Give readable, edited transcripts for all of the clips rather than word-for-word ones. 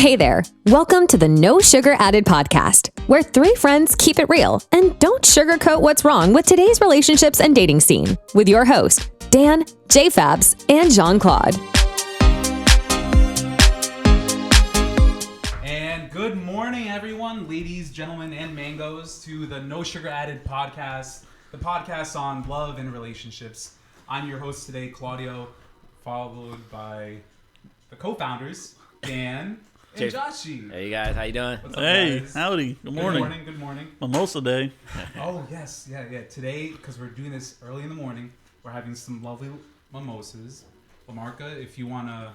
Hey there. Welcome to the No Sugar Added podcast, where three friends keep it real and don't sugarcoat what's wrong with today's relationships and dating scene, with your host, Dan, JFabs, and Jean-Claude. And good morning, everyone, ladies, gentlemen, and mangoes, to the No Sugar Added podcast, the podcast on love and relationships. I'm your host today, Claudio, followed by the co-founders, Dan and Joshi. Hey guys, how you doing? What's up, Hey, guys? howdy. Good morning. Good morning. Mimosa day. Oh, yes. Yeah. Today, because we're doing this early in the morning, we're having some lovely mimosas. Lamarca, if you want to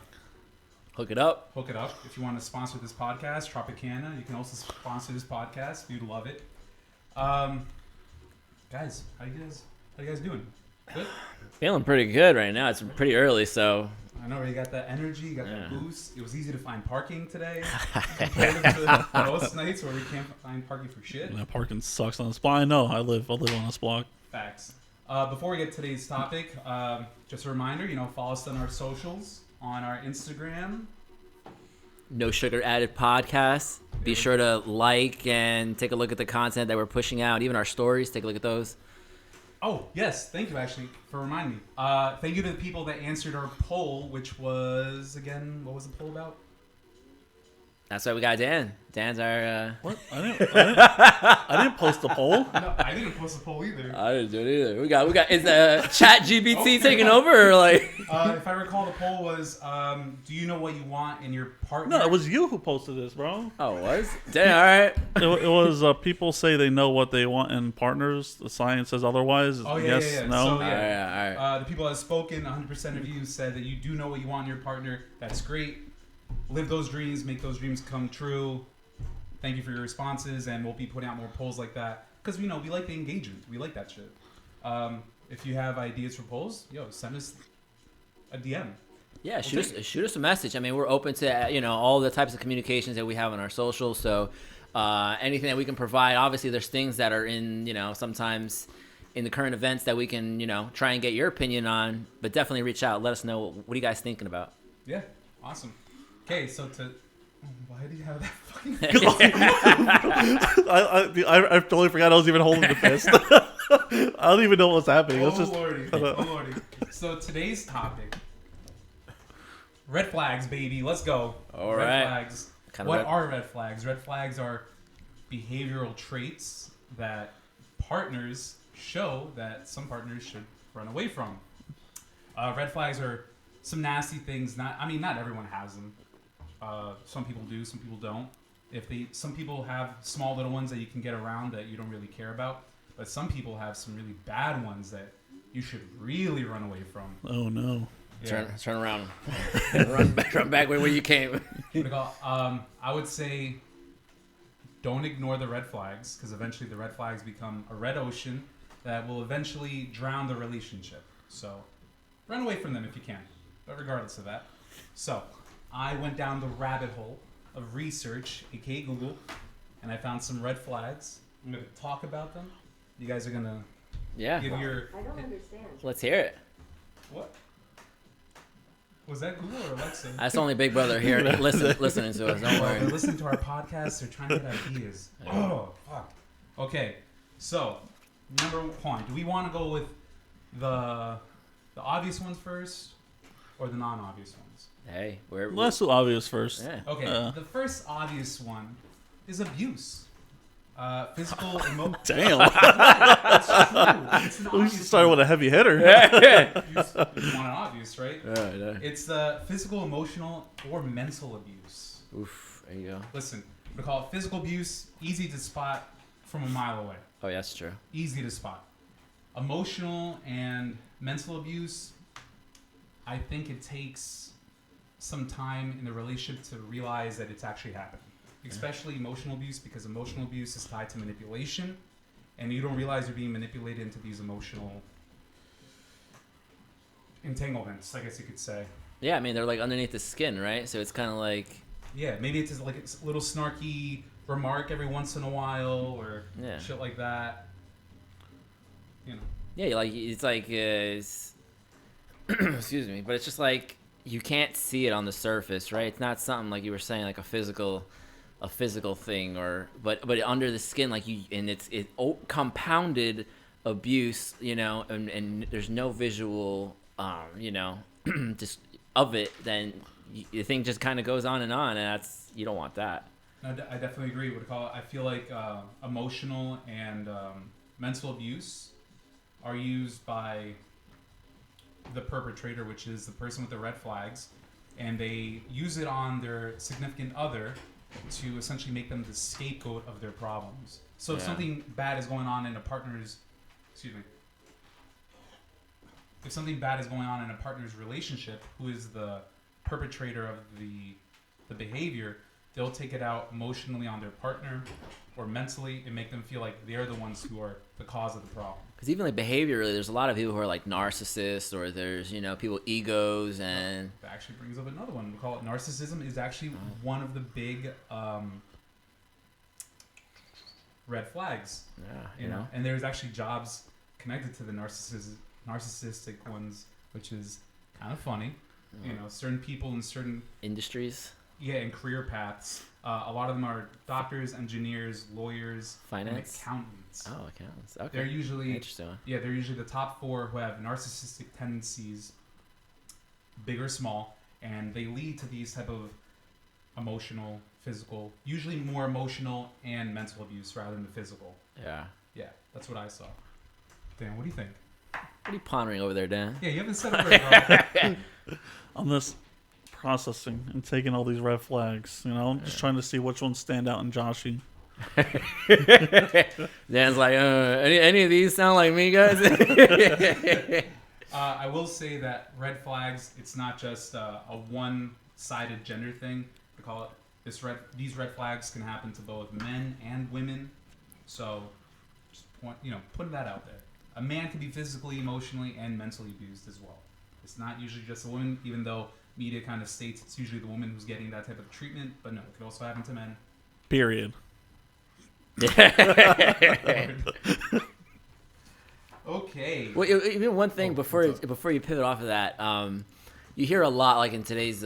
Hook it up. hook it up, if you want to sponsor this podcast, Tropicana, you can also sponsor this podcast. We'd love it. Guys, how you guys doing? Good? Feeling pretty good right now. It's pretty early, so I know you got that energy, you got that Yeah. boost. It was easy to find parking today compared to most nights where we can't find parking for shit. That parking sucks on this block. I know. I live on this block. Facts. Before we get to today's topic, just a reminder, follow us on our socials, on our Instagram. No Sugar Added podcast. Be sure to like and take a look at the content that we're pushing out, even our stories. Take a look at those. Oh, yes. Thank you, actually, for reminding me. Thank you to the people that answered our poll, which was, again, what was the poll about? That's why we got Dan. Dan's our. What? I didn't post the poll. No, I didn't post the poll either. I didn't do it either. We got. Is Chat GPT taking over or like? If I recall, the poll was, do you know what you want in your partner? No, it was you who posted this, bro. Oh, it was? Dan, all right. It was people say they know what they want in partners. The science says otherwise. Oh, yeah, yes, yeah. no. So, All right. the people that have spoken, 100% of you said that you do know what you want in your partner. That's great. Live those dreams, make those dreams come true. Thank you for your responses, and we'll be putting out more polls like that because we like the engagement. We like that shit. If you have ideas for polls, send us a DM. Yeah, shoot us a message. I mean, we're open to all the types of communications that we have on our socials. So anything that we can provide. Obviously, there's things that are in sometimes in the current events that we can try and get your opinion on. But definitely reach out. Let us know what are you guys thinking about. Yeah, awesome. Okay, so why do you have that fucking? I totally forgot I was even holding the fist. I don't even know what was happening. It was just. Lordy. So today's topic: red flags, baby. Let's go. All red right. flags. Kinda What are red flags? Red flags are behavioral traits that partners show that some partners should run away from. Red flags are some nasty things. Not everyone has them. Some people do, some people don't. Some people have small little ones that you can get around that you don't really care about, but some people have some really bad ones that you should really run away from. Oh no. Yeah. Turn around. run back where you came. I would say don't ignore the red flags, because eventually the red flags become a red ocean that will eventually drown the relationship. So run away from them if you can, but regardless of that. So I went down the rabbit hole of research, aka Google, and I found some red flags. I'm going to talk about them. You guys are going to Yeah. give your... I don't understand. Let's hear it. What? Was that Google or Alexa? That's only Big Brother here listening to us. Don't They're worry. listening to our podcast. They're trying to get ideas. Oh, fuck. Okay, so, hold on. Do we want to go with the obvious ones first or the non-obvious ones? Hey, we're Let's do obvious first. yeah. Okay, the first obvious one is abuse. Physical, emotional. Damn. It's true. It's an We obvious started one. with a heavy hitter. You want an obvious, right? Yeah. It's the physical, emotional, or mental abuse. Oof. There you go. Listen, we call it physical abuse, easy to spot from a mile away. Oh, yeah, that's true. Easy to spot. Emotional and mental abuse, I think it takes some time in the relationship to realize that it's actually happening. Especially emotional abuse, because emotional abuse is tied to manipulation, and you don't realize you're being manipulated into these emotional entanglements, I guess you could say. Yeah, I mean, they're like underneath the skin, right? So it's kind of like... Yeah, maybe it's just like a little snarky remark every once in a while, or Yeah. shit like that. Yeah, it's like... excuse me, but it's just like you can't see it on the surface, right? It's not something like you were saying, like a physical thing, but under the skin, like it's compounded abuse, and there's no visual, just of it. Then the thing just kind of goes on, and you don't want that. I definitely agree. I feel like emotional and mental abuse are used by the perpetrator, which is the person with the red flags, and they use it on their significant other to essentially make them the scapegoat of their problems. So if something bad is going on in a partner's, if something bad is going on in a partner's relationship, who is the perpetrator of the behavior, they'll take it out emotionally on their partner or mentally and make them feel like they're the ones who are the cause of the problem. Because even like behaviorally, there's a lot of people who are like narcissists, or there's people egos, and that actually brings up another one. We call it narcissism. Is actually one of the big red flags. Yeah, and there's actually jobs connected to the narcissistic ones, which is kind of funny. Certain people in certain industries. Yeah, and career paths. A lot of them are doctors, engineers, lawyers, finance, and accountants. Oh, accountants. Okay. They're usually interesting. Yeah, they're usually the top 4 who have narcissistic tendencies, big or small, and they lead to these type of emotional, physical, usually more emotional and mental abuse rather than the physical. Yeah. Yeah, that's what I saw. Dan, what do you think? What are you pondering over there, Dan? Yeah, you haven't said a word, bro. On this processing and taking all these red flags, just trying to see which ones stand out in Joshy. Dan's like, any of these sound like me, guys? I will say that red flags, it's not just a one-sided gender thing. We call it these red flags can happen to both men and women. So, just putting that out there. A man can be physically, emotionally, and mentally abused as well. It's not usually just a woman, even though media kind of states it's usually the woman who's getting that type of treatment. But no, it could also happen to men. Period. Okay. Well, even one thing before you pivot off of that, you hear a lot, like in today's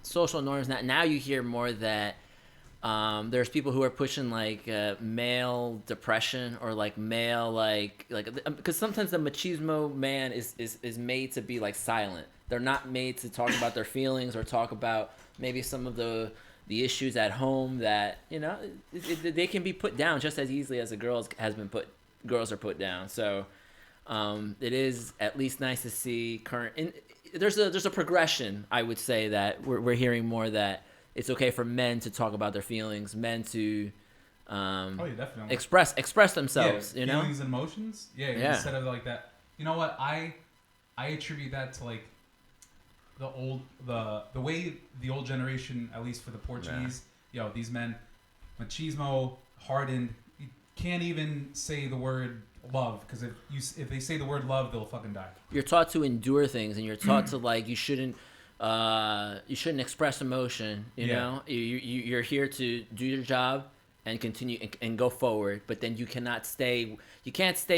social norms. Now you hear more that there's people who are pushing like male depression, or like male because sometimes the machismo man is made to be like silent. They're not made to talk about their feelings or talk about maybe some of the issues at home that they can be put down just as easily as girls are put down. So it is at least nice to see there's a progression, I would say, that we're hearing more that it's okay for men to talk about their feelings, men to definitely express themselves. Yeah, feelings and emotions. Yeah. Instead of like that. You know what? I attribute that to like the way the old generation, at least for the Portuguese, these men, machismo, hardened, you can't even say the word love, because if they say the word love, they'll fucking die. You're taught to endure things, and you're taught to like you shouldn't express emotion. You're here to do your job and continue and go forward. But then you can't stay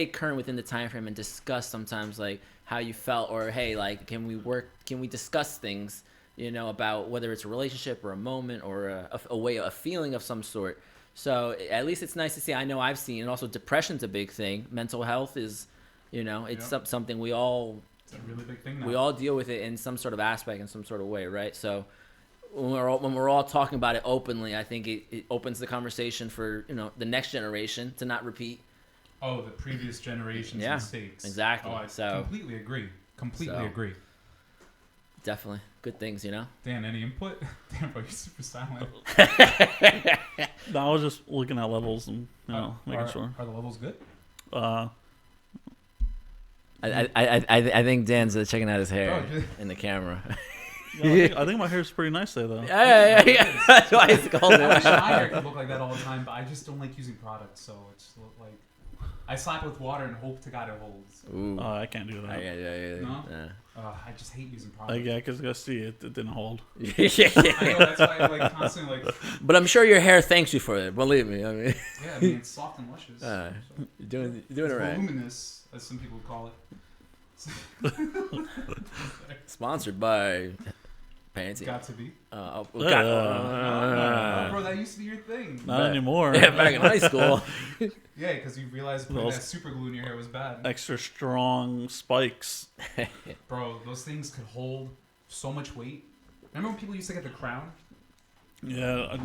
current within the time frame and discuss sometimes like how you felt, or hey, like can we discuss things about whether it's a relationship or a moment or a feeling of some sort. So at least it's nice to see. I know I've seen, and also depression's a big thing. Mental health is something we all. It's a really big thing now. We all deal with it in some sort of aspect, in some sort of way, right? So when we're all talking about it openly, I think it opens the conversation for the next generation to not repeat. Oh, the previous generation's mistakes. Exactly. Oh, I completely agree. Agree. Definitely good things, Dan, any input? Damn, bro, you're super silent. No, I was just looking at levels and making sure. Are the levels good? I think Dan's checking out his hair in the camera. I think my hair's pretty nice there, though. Yeah. That's why it's called I wish my hair could look like that all the time, but I just don't like using products, so it's like I slap with water and hope to God it holds. Ooh. I can't do that. Yeah. No? I just hate using products. Yeah, because I see it didn't hold. I know, that's why I like constantly like. But I'm sure your hair thanks you for it. Believe me. I mean. Yeah, it's soft and luscious. You're doing it right. Voluminous, as some people call it. Sponsored by Pansy. Got to be. Oh, Bro, that used to be your thing. Not anymore. Yeah, back in high school. Yeah, because you realized putting Those- that super glue in your hair was bad. Extra strong spikes. Bro, those things could hold so much weight. Remember when people used to get the crown? Yeah,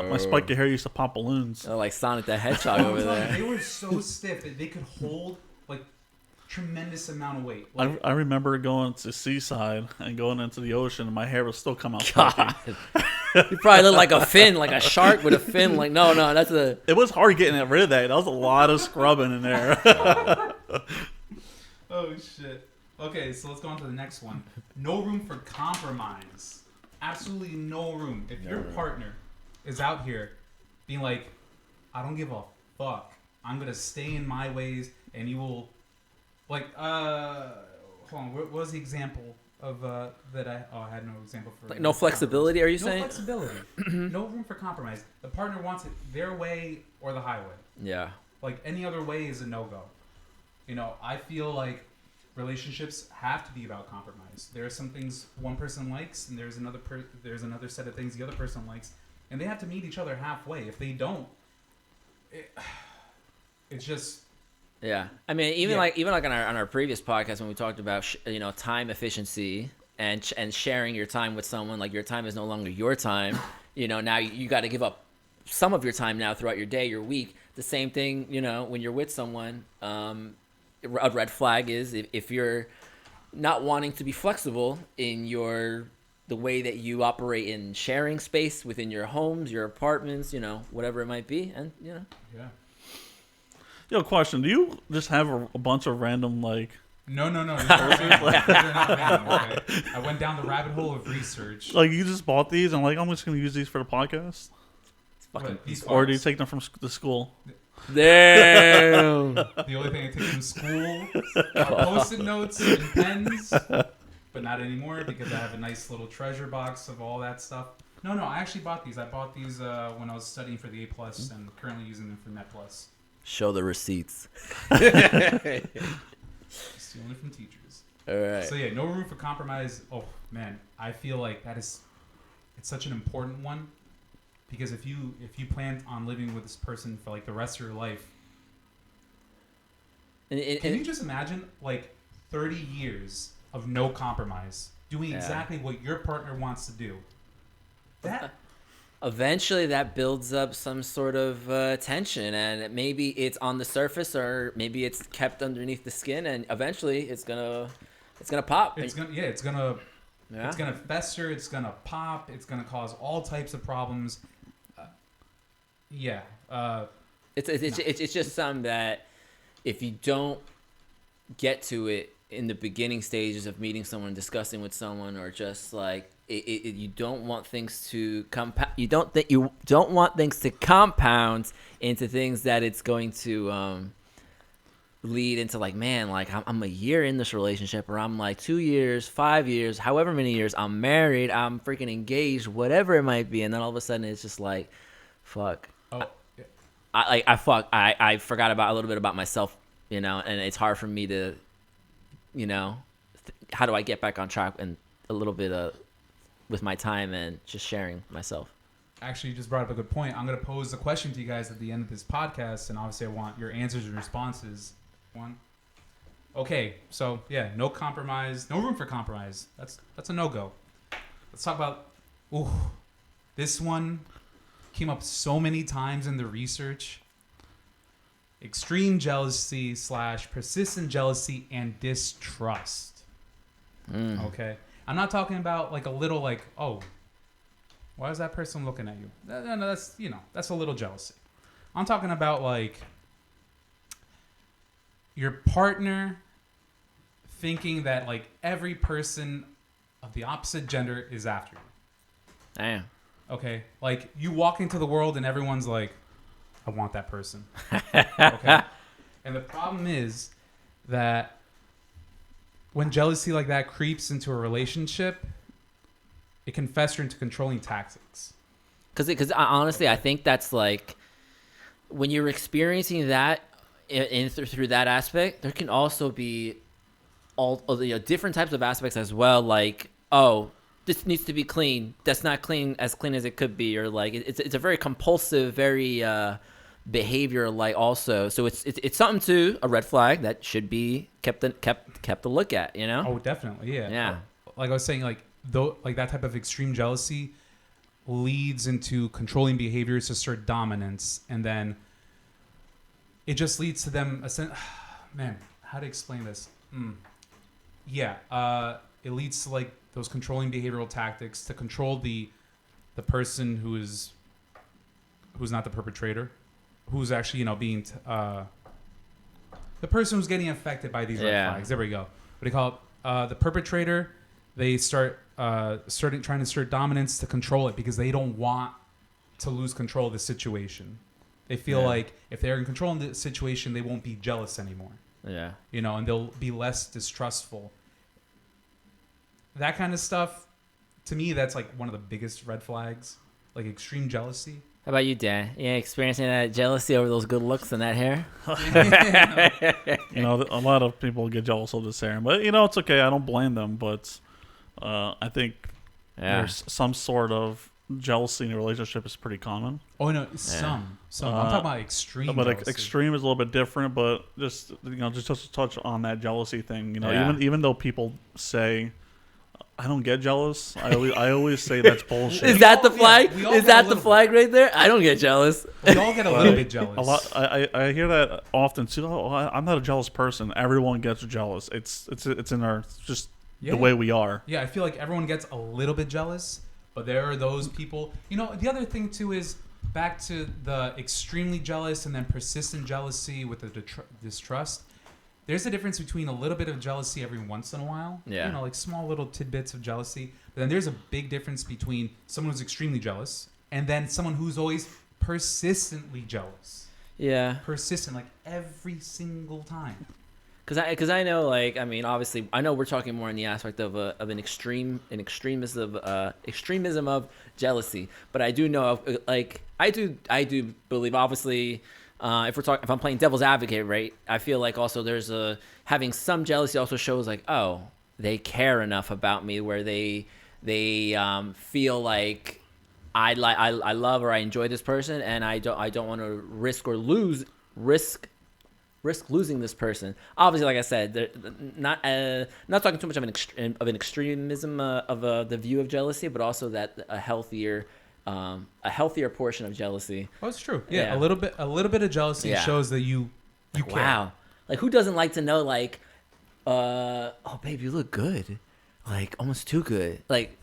my spiky hair used to pop balloons. Oh, like Sonic the Hedgehog over there. They were so stiff that they could hold like tremendous amount of weight. Like, I remember going to Seaside and going into the ocean, and my hair would still come out spiky. God. You probably look like a fin, like a shark with a fin. Like, no, that's a... It was hard getting rid of that. That was a lot of scrubbing in there. oh shit. Okay, so let's go on to the next one. No room for compromise. Absolutely no room. If your partner is out here being like, I don't give a fuck. I'm gonna stay in my ways, and you will, like, hold on. What was the example of that I had no example for. Like no flexibility, are you saying? No flexibility. No room for compromise. The partner wants it their way or the highway. Yeah. Like any other way is a no-go. You know, I feel like relationships have to be about compromise. There are some things one person likes, and there's another set of things the other person likes, and they have to meet each other halfway. If they don't, it's just. Yeah, I mean, even like on our previous podcast when we talked about time efficiency and sharing your time with someone, like your time is no longer your time. Now you got to give up some of your time now throughout your day, your week. The same thing, when you're with someone. A red flag is if you're not wanting to be flexible in the way that you operate in sharing space within your homes, your apartments, whatever it might be, and Yeah. Yo, question: do you just have a bunch of random like? No. They're not random, okay? I went down the rabbit hole of research. Like you just bought these and like I'm just gonna use these for the podcast, fucking. These or do you cards. take them from the school? Damn. The only thing I take from school are Post-it notes and pens, but not anymore because I have a nice little treasure box of all that stuff. No, I actually bought these. I bought these when I was studying for the A+, and currently using them for Net+. Show the receipts. Stealing it from teachers. All right. So yeah, no room for compromise. Oh man, I feel like it's such an important one. Because if you plan on living with this person for like the rest of your life, can you just imagine like 30 years of no compromise, doing exactly what your partner wants to do? That Eventually that builds up some sort of tension, and maybe it's on the surface or maybe it's kept underneath the skin, and eventually it's gonna pop. it's gonna fester. It's gonna pop. It's gonna cause all types of problems. It's just something that if you don't get to it in the beginning stages of meeting someone, discussing with someone, or just like you don't want things to you don't want things to compound into things that it's going to lead into like, man, like I'm a year in this relationship, or I'm like 2 years, 5 years, however many years, I'm married, I'm freaking engaged, whatever it might be, and then all of a sudden it's just like, fuck. Oh, I forgot about a little bit about myself, and it's hard for me to, how do I get back on track and a little bit with my time and just sharing myself. Actually, you just brought up a good point. I'm going to pose a question to you guys at the end of this podcast, and obviously I want your answers and responses. One. Okay, so yeah, no compromise, no room for compromise. That's a no-go. Let's talk about, this one came up so many times in the research. Extreme jealousy / persistent jealousy and distrust. Okay? I'm not talking about like a little like, oh, why is that person looking at you? No, that's a little jealousy. I'm talking about like your partner thinking that like every person of the opposite gender is after you. Damn. Okay? Like you walk into the world and everyone's like, I want that person. Okay? And the problem is that when jealousy like that creeps into a relationship, it can fester into controlling tactics. Because honestly, I think that's like when you're experiencing that through that aspect, there can also be all different types of aspects as well. Like, oh, this needs to be clean. That's not clean as it could be, or like it's a very compulsive, very behavior. Like also, so it's something to a red flag that should be kept a look at. You know? Oh, definitely, yeah. Yeah. Like I was saying, like that type of extreme jealousy leads into controlling behaviors to assert dominance, and then it just leads to them. Man, how to explain this? Yeah, it leads to like those controlling behavioral tactics to control the person who's not the perpetrator, who's actually being the person who's getting affected by these red flags. There we go. What do you call it? The perpetrator. They start trying to assert dominance to control it because they don't want to lose control of the situation. They feel like if they're in control of the situation, they won't be jealous anymore. Yeah. And they'll be less distrustful. That kind of stuff, to me, that's like one of the biggest red flags, like extreme jealousy. How about you, Dan? Yeah, experiencing that jealousy over those good looks and that hair? A lot of people get jealous of this hair, but it's okay. I don't blame them, but I think there's some sort of jealousy in a relationship is pretty common. Oh no, some. I'm talking about extreme. But jealousy. Extreme is a little bit different. But just to touch on that jealousy thing, even though people say, I don't get jealous, I always say that's bullshit. Is that the flag? We all Is get that a the little flag right there? I don't get jealous. We all get a little bit jealous. A lot. I hear that often too. Oh, I'm not a jealous person. Everyone gets jealous. It's in our just the way we are. Yeah, I feel like everyone gets a little bit jealous, but there are those people. The other thing too is back to the extremely jealous and then persistent jealousy with the distrust. There's a difference between a little bit of jealousy every once in a while. Yeah. Like small little tidbits of jealousy. But then there's a big difference between someone who's extremely jealous and then someone who's always persistently jealous. Yeah. Persistent, like every single time. Because I know, like, I mean, obviously, I know we're talking more in the aspect of an extremism of jealousy, but I do know, like, I do believe, obviously, if I'm playing devil's advocate, right? I feel like also there's having some jealousy also shows like, oh, they care enough about me where they feel like I love or I enjoy this person and I don't want to risk losing this person. Obviously, like I said, not talking too much of an extremism of the view of jealousy, but also that a healthier portion of jealousy. Oh, it's true. Yeah, a little bit of jealousy shows that you care. Wow, like who doesn't like to know like, oh babe, you look good. Like almost too good, like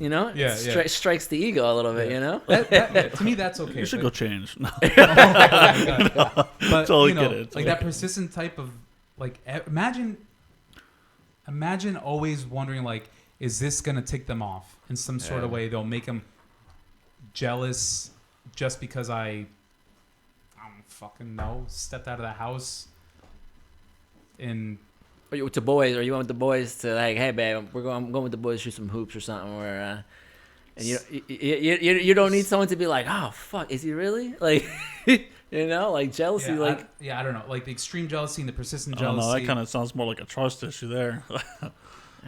strikes the ego a little bit, That, to me, that's okay. You should go change. No. But totally get it. Like that persistent type of like, imagine always wondering like, is this gonna tick them off in some sort of way? They'll make them jealous just because I don't fucking know, stepped out of the house and. Or you went with the boys to like, hey babe, I'm going with the boys to shoot some hoops or something, and you don't need someone to be like, oh fuck, is he really like, like jealousy, I don't know, like the extreme jealousy and the persistent I don't jealousy. know, that kind of sounds more like a trust issue there.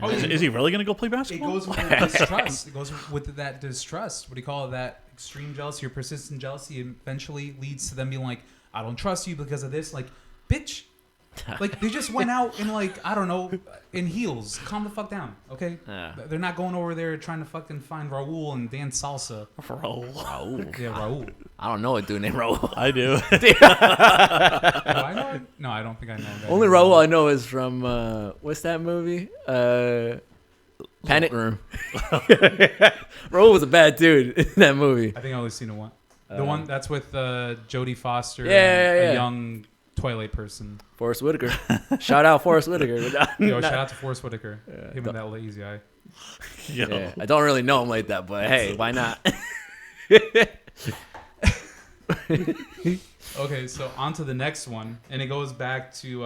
Is he really gonna go play basketball? It goes with distrust. It goes with that distrust. What do you call it? That extreme jealousy or persistent jealousy eventually leads to them being like, I don't trust you because of this. Like, bitch. Like they just went out in like, I don't know, in heels. Calm the fuck down, okay? Yeah. They're not going over there trying to fucking find Raul and dance salsa. Raul. Yeah, Raul. I don't know a dude named Raul. I do. Do I know it? No, I don't think I know that. Only Raul I know is from what's that movie? Panic Room. Raul was a bad dude in that movie. I think I only seen it one. The one that's with Jodie Foster and a young Twilight person. Forrest Whitaker. Shout out Forrest Whitaker. Shout out to Forrest Whitaker. Him and that lazy eye. Yeah, I don't really know him like that, but hey, why not? Okay, so on to the next one, and it goes back to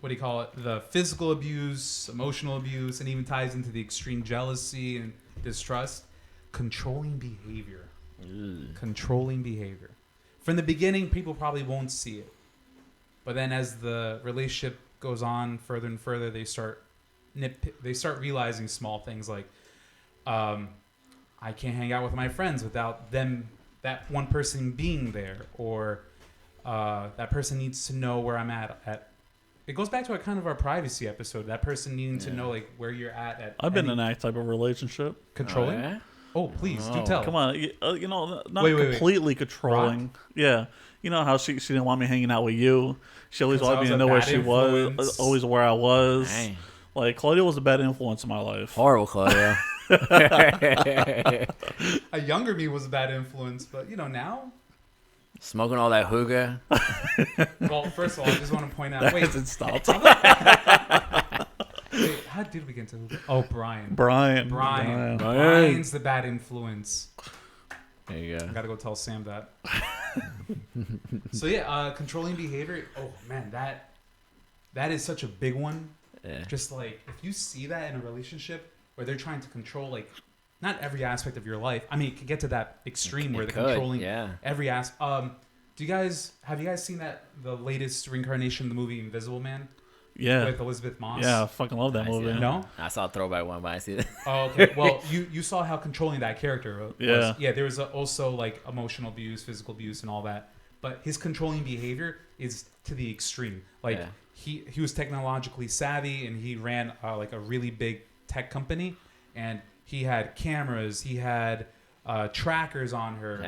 what do you call it? The physical abuse, emotional abuse, and even ties into the extreme jealousy and distrust. Controlling behavior. Controlling behavior. From the beginning, people probably won't see it, but then as the relationship goes on further and further, they start realizing small things like, I can't hang out with my friends without that one person being there, or that person needs to know where I'm at. It goes back to our privacy episode. That person needing to know like where you're at. I've been in that type of relationship. Controlling. Oh, yeah? Oh, please do tell. Come on, not Wait. completely controlling. Rock? Yeah, you know how she didn't want me hanging out with you. She always 'Cause I wanted me was to a know where bad she influence. was, always where I was. Dang. Like Claudia was a bad influence in my life. Horrible, Claudia. A younger me was a bad influence, but now. Smoking all that hookah. Well, first of all, I just want to point out. Wait, Hasn't stopped. wait, how did we get to? Oh, Brian. Brian. Brian's the bad influence. There you I go. gotta go tell Sam that. So yeah, controlling behavior. Oh man, that is such a big one. Yeah. Just like if you see that in a relationship where they're trying to control like not every aspect of your life. I mean, it could get to that extreme where they're controlling every aspect. Have you guys seen the latest reincarnation of the movie Invisible Man? Yeah. With Elizabeth Moss. Yeah, I fucking love that movie. No? I saw a throwback one, but I see that. Oh, okay. Well, you saw how controlling that character was. Yeah. Yeah, there was also like emotional abuse, physical abuse, and all that. But his controlling behavior is to the extreme. Like he was technologically savvy, and he ran like a really big tech company, and he had cameras, he had trackers on her.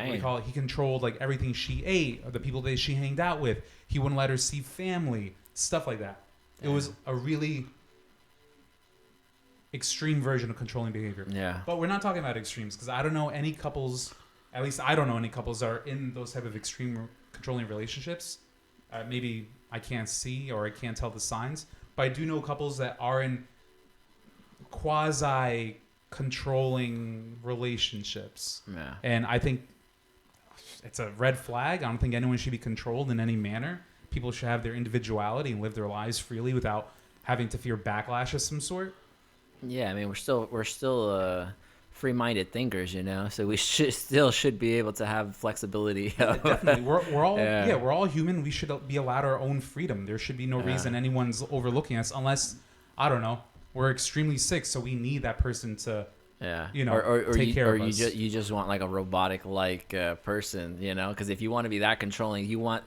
He controlled like everything she ate, or the people that she hanged out with. He wouldn't let her see family, stuff like that. It was a really extreme version of controlling behavior. Yeah. But we're not talking about extremes because I don't know any couples, at least I don't know any couples that are in those type of extreme controlling relationships. Maybe I can't see or I can't tell the signs, but I do know couples that are in quasi-controlling relationships. Yeah. And I think it's a red flag. I don't think anyone should be controlled in any manner. People should have their individuality and live their lives freely without having to fear backlash of some sort. Yeah, I mean we're still free-minded thinkers, so we should be able to have flexibility. Definitely, we're all human. We should be allowed our own freedom. There should be no reason anyone's overlooking us unless I don't know, we're extremely sick, so we need that person to take care of us. You just want like a robotic person, because if you want to be that controlling, you want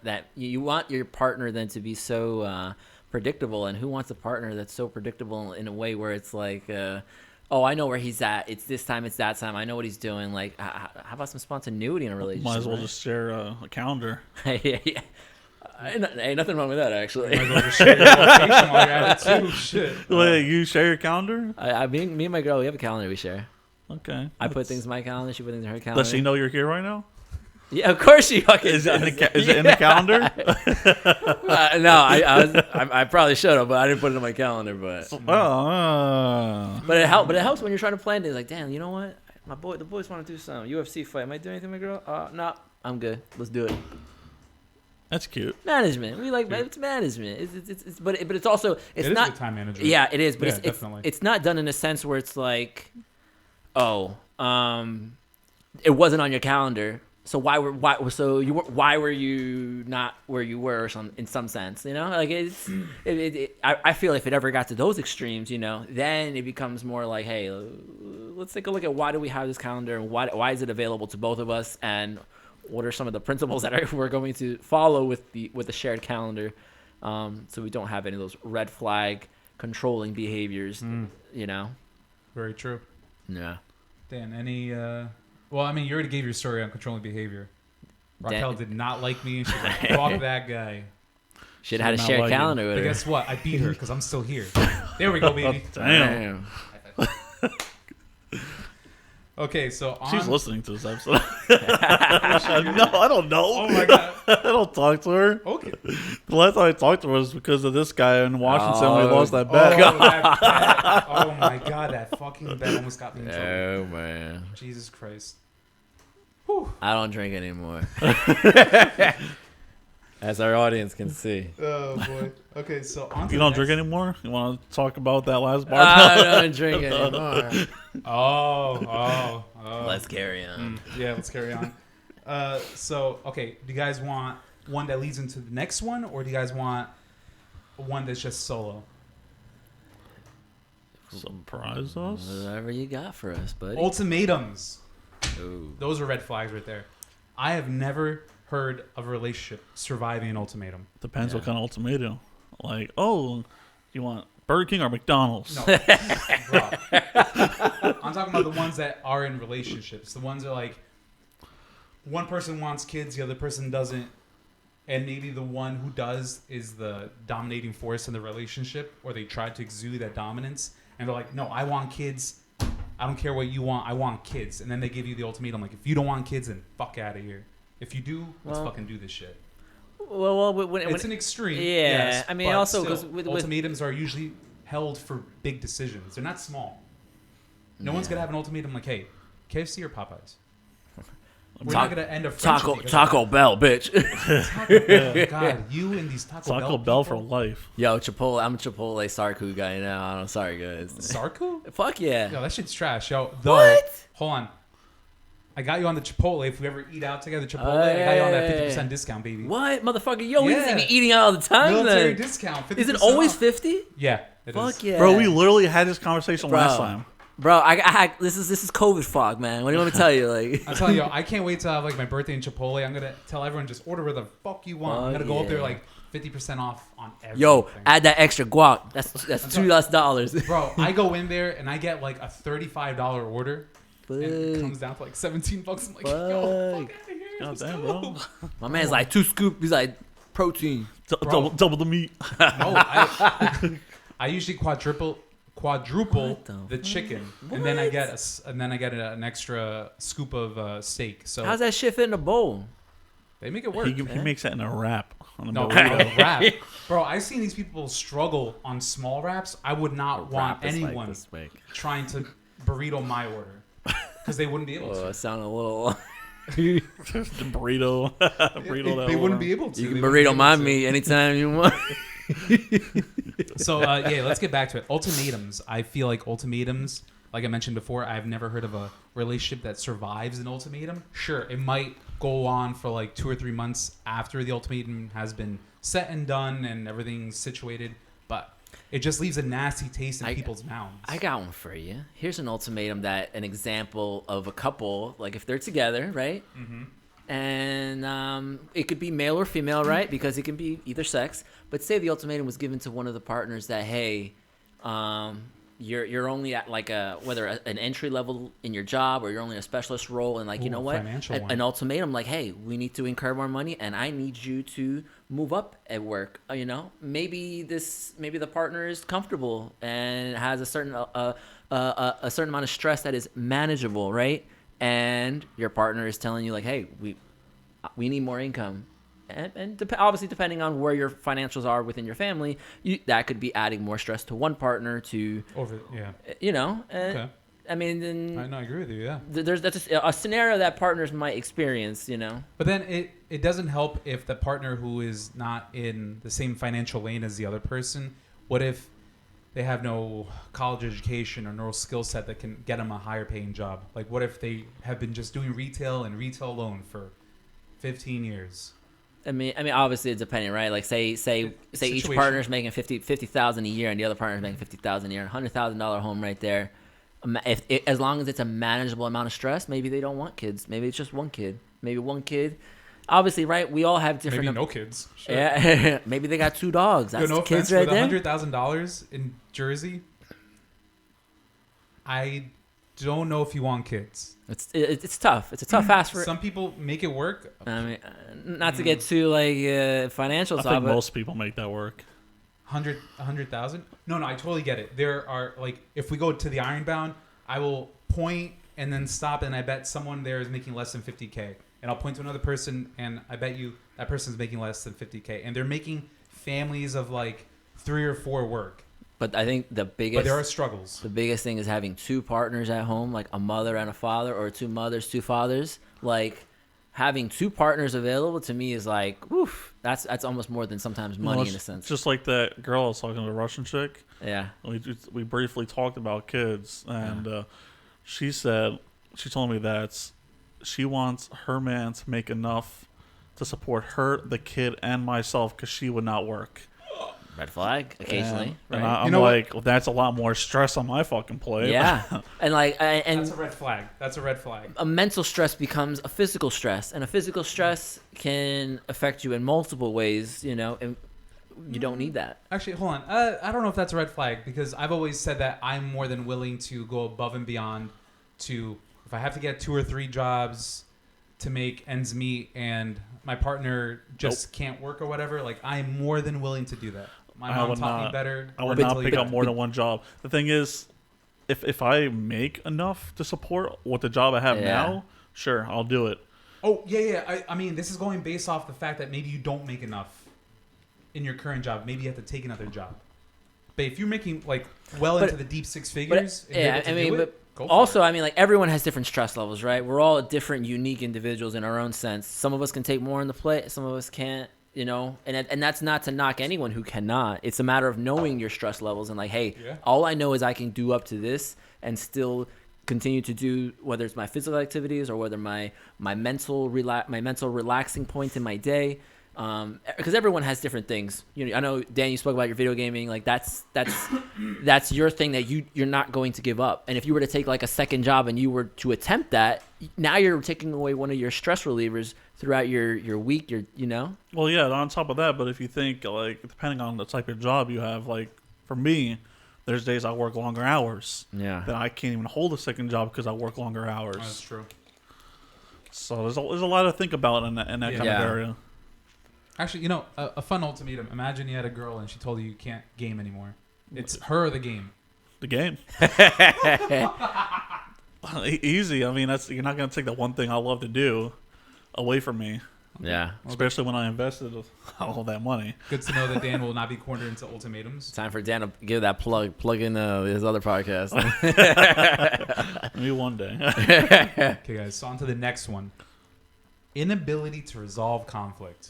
your partner then to be so predictable. And who wants a partner that's so predictable in a way where it's like, oh, I know where he's at. It's this time. It's that time. I know what he's doing. Like, how about some spontaneity in a relationship? Might as well just share a calendar. Yeah. Ain't nothing wrong with that, actually. Might as well just share your location while you're at it too. Shit. Wait, you share your calendar? Me and my girl, we have a calendar we share. Okay. I put things in my calendar. She put things in her calendar. Does she know you're here right now? Yeah, of course she fucking Is it in the calendar? No, I probably should have, but I didn't put it in my calendar. But it helps when you're trying to plan things. Like, damn, you know what? The boys want to do some UFC fight. Am I doing anything, my girl? No, I'm good. Let's do it. That's cute. Management. We like it's management. But it's also it's It not is good time management. Yeah, it is. But Yeah, definitely. it's not done in a sense where it's like, it wasn't on your calendar. So why were you not where you were in some sense, like I feel if it ever got to those extremes, then it becomes more like, hey, let's take a look at why do we have this calendar and why is it available to both of us, and what are some of the principles that we're going to follow with the shared calendar, so we don't have any of those red flag controlling behaviors, Very true. Yeah. Dan, any well, I mean, you already gave your story on controlling behavior. Raquel did not like me, and she's like, fuck that guy. Should have had a shared calendar with But her. guess what? I beat her because I'm still here. There we go, baby. Damn. Okay, so She's listening to this episode. No, I don't know. Oh my god. I don't talk to her. Okay. The last time I talked to her was because of this guy in Washington. We lost that bet. That bet. Oh my god, that fucking bet almost got me in trouble. Oh man. Jesus Christ. I don't drink anymore. As our audience can see. Oh boy. Okay, so on to You the don't next. drink anymore? You want to talk about that last bar? I don't drink anymore. Oh. Let's carry on. Yeah, let's carry on. So, okay, do you guys want one that leads into the next one, or do you guys want one that's just solo? Surprise us. Whatever you got for us, buddy. Ultimatums. Ooh. Those are red flags right there. I have never heard of a relationship surviving an ultimatum. Depends Yeah. what kind of ultimatum. Like, oh, you want Burger King or McDonald's? No, bro. I'm talking about the ones that are in relationships. The ones that like one person wants kids, the other person doesn't, and maybe the one who does is the dominating force in the relationship, or they try to exude that dominance, and they're like, "No, I want kids. I don't care what you want. I want kids." And then they give you the ultimatum, like, "If you don't want kids, then fuck out of here. If you do, let's Well, fucking do this shit." Well, when It's an extreme. Yeah, yes, I mean, but also, still, 'cause with- ultimatums are usually held for big decisions. They're not small. No one's gonna have an ultimatum like, "Hey, KFC or Popeyes." We're not gonna end a friendship because of Taco Bell, bitch. that. Taco Bell. God, you and these Taco Bell for people. life. Yo, Chipotle. I'm a Chipotle Sarku guy now. I'm sorry, guys. Sarku? Fuck yeah. Yo, that shit's trash. Yo, though, What? hold on. I got you on the Chipotle. If we ever eat out together, Chipotle, I got you on that 50% discount, baby. What, motherfucker? Yo, we Yeah. be eating out all the time. Military Then. discount. 50% Is it always off. 50? Yeah, it is. Fuck yeah, Bro, we literally had this conversation Bro. last time. Bro, this is COVID fog, man. What do you want me to tell you? Like, I'm telling you, I can't wait to have like my birthday in Chipotle. I'm gonna tell everyone just order where the fuck you want. I'm gonna go up there yeah. like 50% off on everything. yo, add that extra guac. That's $2 less. Bro, I go in there and I get like a $35 order. And it Fuck. comes down to like 17 bucks. I'm like, yo, fuck Fuck. out of here. God Let's damn, go. bro. My man's like 2 scoop. He's like protein. Bro. Double the meat. No, I usually quadruple What the the chicken, and then I get an extra scoop of steak. So How's that shit fit in a bowl? they make it work. He makes that in a wrap on a No, burrito. wrap. Bro, I've seen these people struggle on small wraps. I would not want anyone trying to burrito my order because they wouldn't be able Oh, to. it sounded a little. The burrito. burrito. They wouldn't be able to. You can They wouldn't be burrito my able to. meat anytime you want. So yeah, let's get back to it. Ultimatums. I feel like ultimatums, like I mentioned before, I've never heard of a relationship that survives an ultimatum. Sure, it might go on for like 2 or 3 months after the ultimatum has been set and done and everything's situated, but it just leaves a nasty taste in people's mouths. I got one for you. Here's an ultimatum an example of a couple, like if they're together, right? Mm-hmm. And it could be male or female, right? Because it can be either sex. But say the ultimatum was given to one of the partners that, hey, you're only at like an entry level in your job, or you're only a specialist role, and like, you Ooh, know what, financial one. an ultimatum like, hey, we need to incur more money, and I need you to move up at work. You know, maybe the partner is comfortable and has a certain amount of stress that is manageable, right? And your partner is telling you like, hey, we need more income. And obviously, depending on where your financials are within your family, that could be adding more stress to one partner to, yeah. you know. Okay. I mean, then I agree with you. Yeah. that's a scenario that partners might experience, you know. But then it doesn't help if the partner who is not in the same financial lane as the other person. What if they have no college education or no skill set that can get them a higher paying job? Like, what if they have been just doing retail and retail alone for 15 years? I mean, obviously it's depending, right? Like, say each situation. partner's making $50,000 a year, and the other partner's making $50,000 a year, $100,000 home right there. As long as it's a manageable amount of stress, maybe they don't want kids. Maybe it's just one kid. Maybe one kid. Obviously, right? We all have different. Maybe no kids. Sure. Yeah, maybe they got 2 dogs. That's no the kids offense, right with there. $100,000 in Jersey, I don't know if you want kids. It's tough. It's a tough ask for. Some people make it work. I mean, not to get too like financial I stuff, think but most people make that work. 100,000? No, I totally get it. There are like, if we go to the Ironbound, I will point and then stop, and I bet someone there is making less than 50K, and I'll point to another person, and I bet you that person's making less than 50K, and they're making families of like 3 or 4 work. But I think But there are struggles. the biggest thing is having 2 partners at home, like a mother and a father, or 2 mothers, 2 fathers. Like, having 2 partners available to me is like, oof, that's almost more than sometimes money in a sense. Just like that girl I was talking to, the Russian chick. Yeah. We briefly talked about kids, and she told me that she wants her man to make enough to support her, the kid, and myself, because she would not work. Red flag occasionally, And right? I'm You know what? like, well, that's a lot more stress on my fucking plate. Yeah, and That's a red flag. That's a red flag. a mental stress becomes a physical stress, and a physical stress can affect you in multiple ways. And you don't need that. Actually, hold on. I don't know if that's a red flag because I've always said that I'm more than willing to go above and beyond to, if I have to get 2 or 3 jobs to make ends meet and my partner just can't work or whatever, like I'm more than willing to do that. My I mom would taught me not- better. I would work not until you pick up die. more than one job. The thing is, if I make enough to support what the job I have Yeah. now, sure, I'll do it. Oh, yeah. I mean, this is going based off the fact that maybe you don't make enough in your current job. Maybe you have to take another job. But if you're making like well But- into the deep 6 figures, and you're yeah, able to I mean, do but it, go for also, it. I mean, like everyone has different stress levels, right? We're all different, unique individuals in our own sense. Some of us can take more on the plate, some of us can't. And that's not to knock anyone who cannot. It's a matter of knowing your stress levels and like, hey, Yeah. all I know is I can do up to this and still continue to do whether it's my physical activities or whether my mental relaxing point in my day. Because everyone has different things. I know Dan, you spoke about your video gaming. Like that's your thing that you're not going to give up. And if you were to take like a second job and you were to attempt that, now you're taking away one of your stress relievers throughout your week. Well, yeah, on top of that, but if you think, like, depending on the type of job you have, like, for me, there's days I work longer hours. Yeah. That I can't even hold a second job because I work longer hours. That's true. So there's a lot to think about in that kind of Yeah. area. Actually, a fun ultimatum. Imagine you had a girl and she told you can't game anymore. It's her or the game. The game. Easy. I mean, you're not going to take the one thing I love to do away from me, Yeah. especially when I invested all that money. Good to know that Dan will not be cornered into ultimatums. Time for Dan to give that plug in his other podcast. Maybe one day. Okay, guys. So on to the next one. Inability to resolve conflict.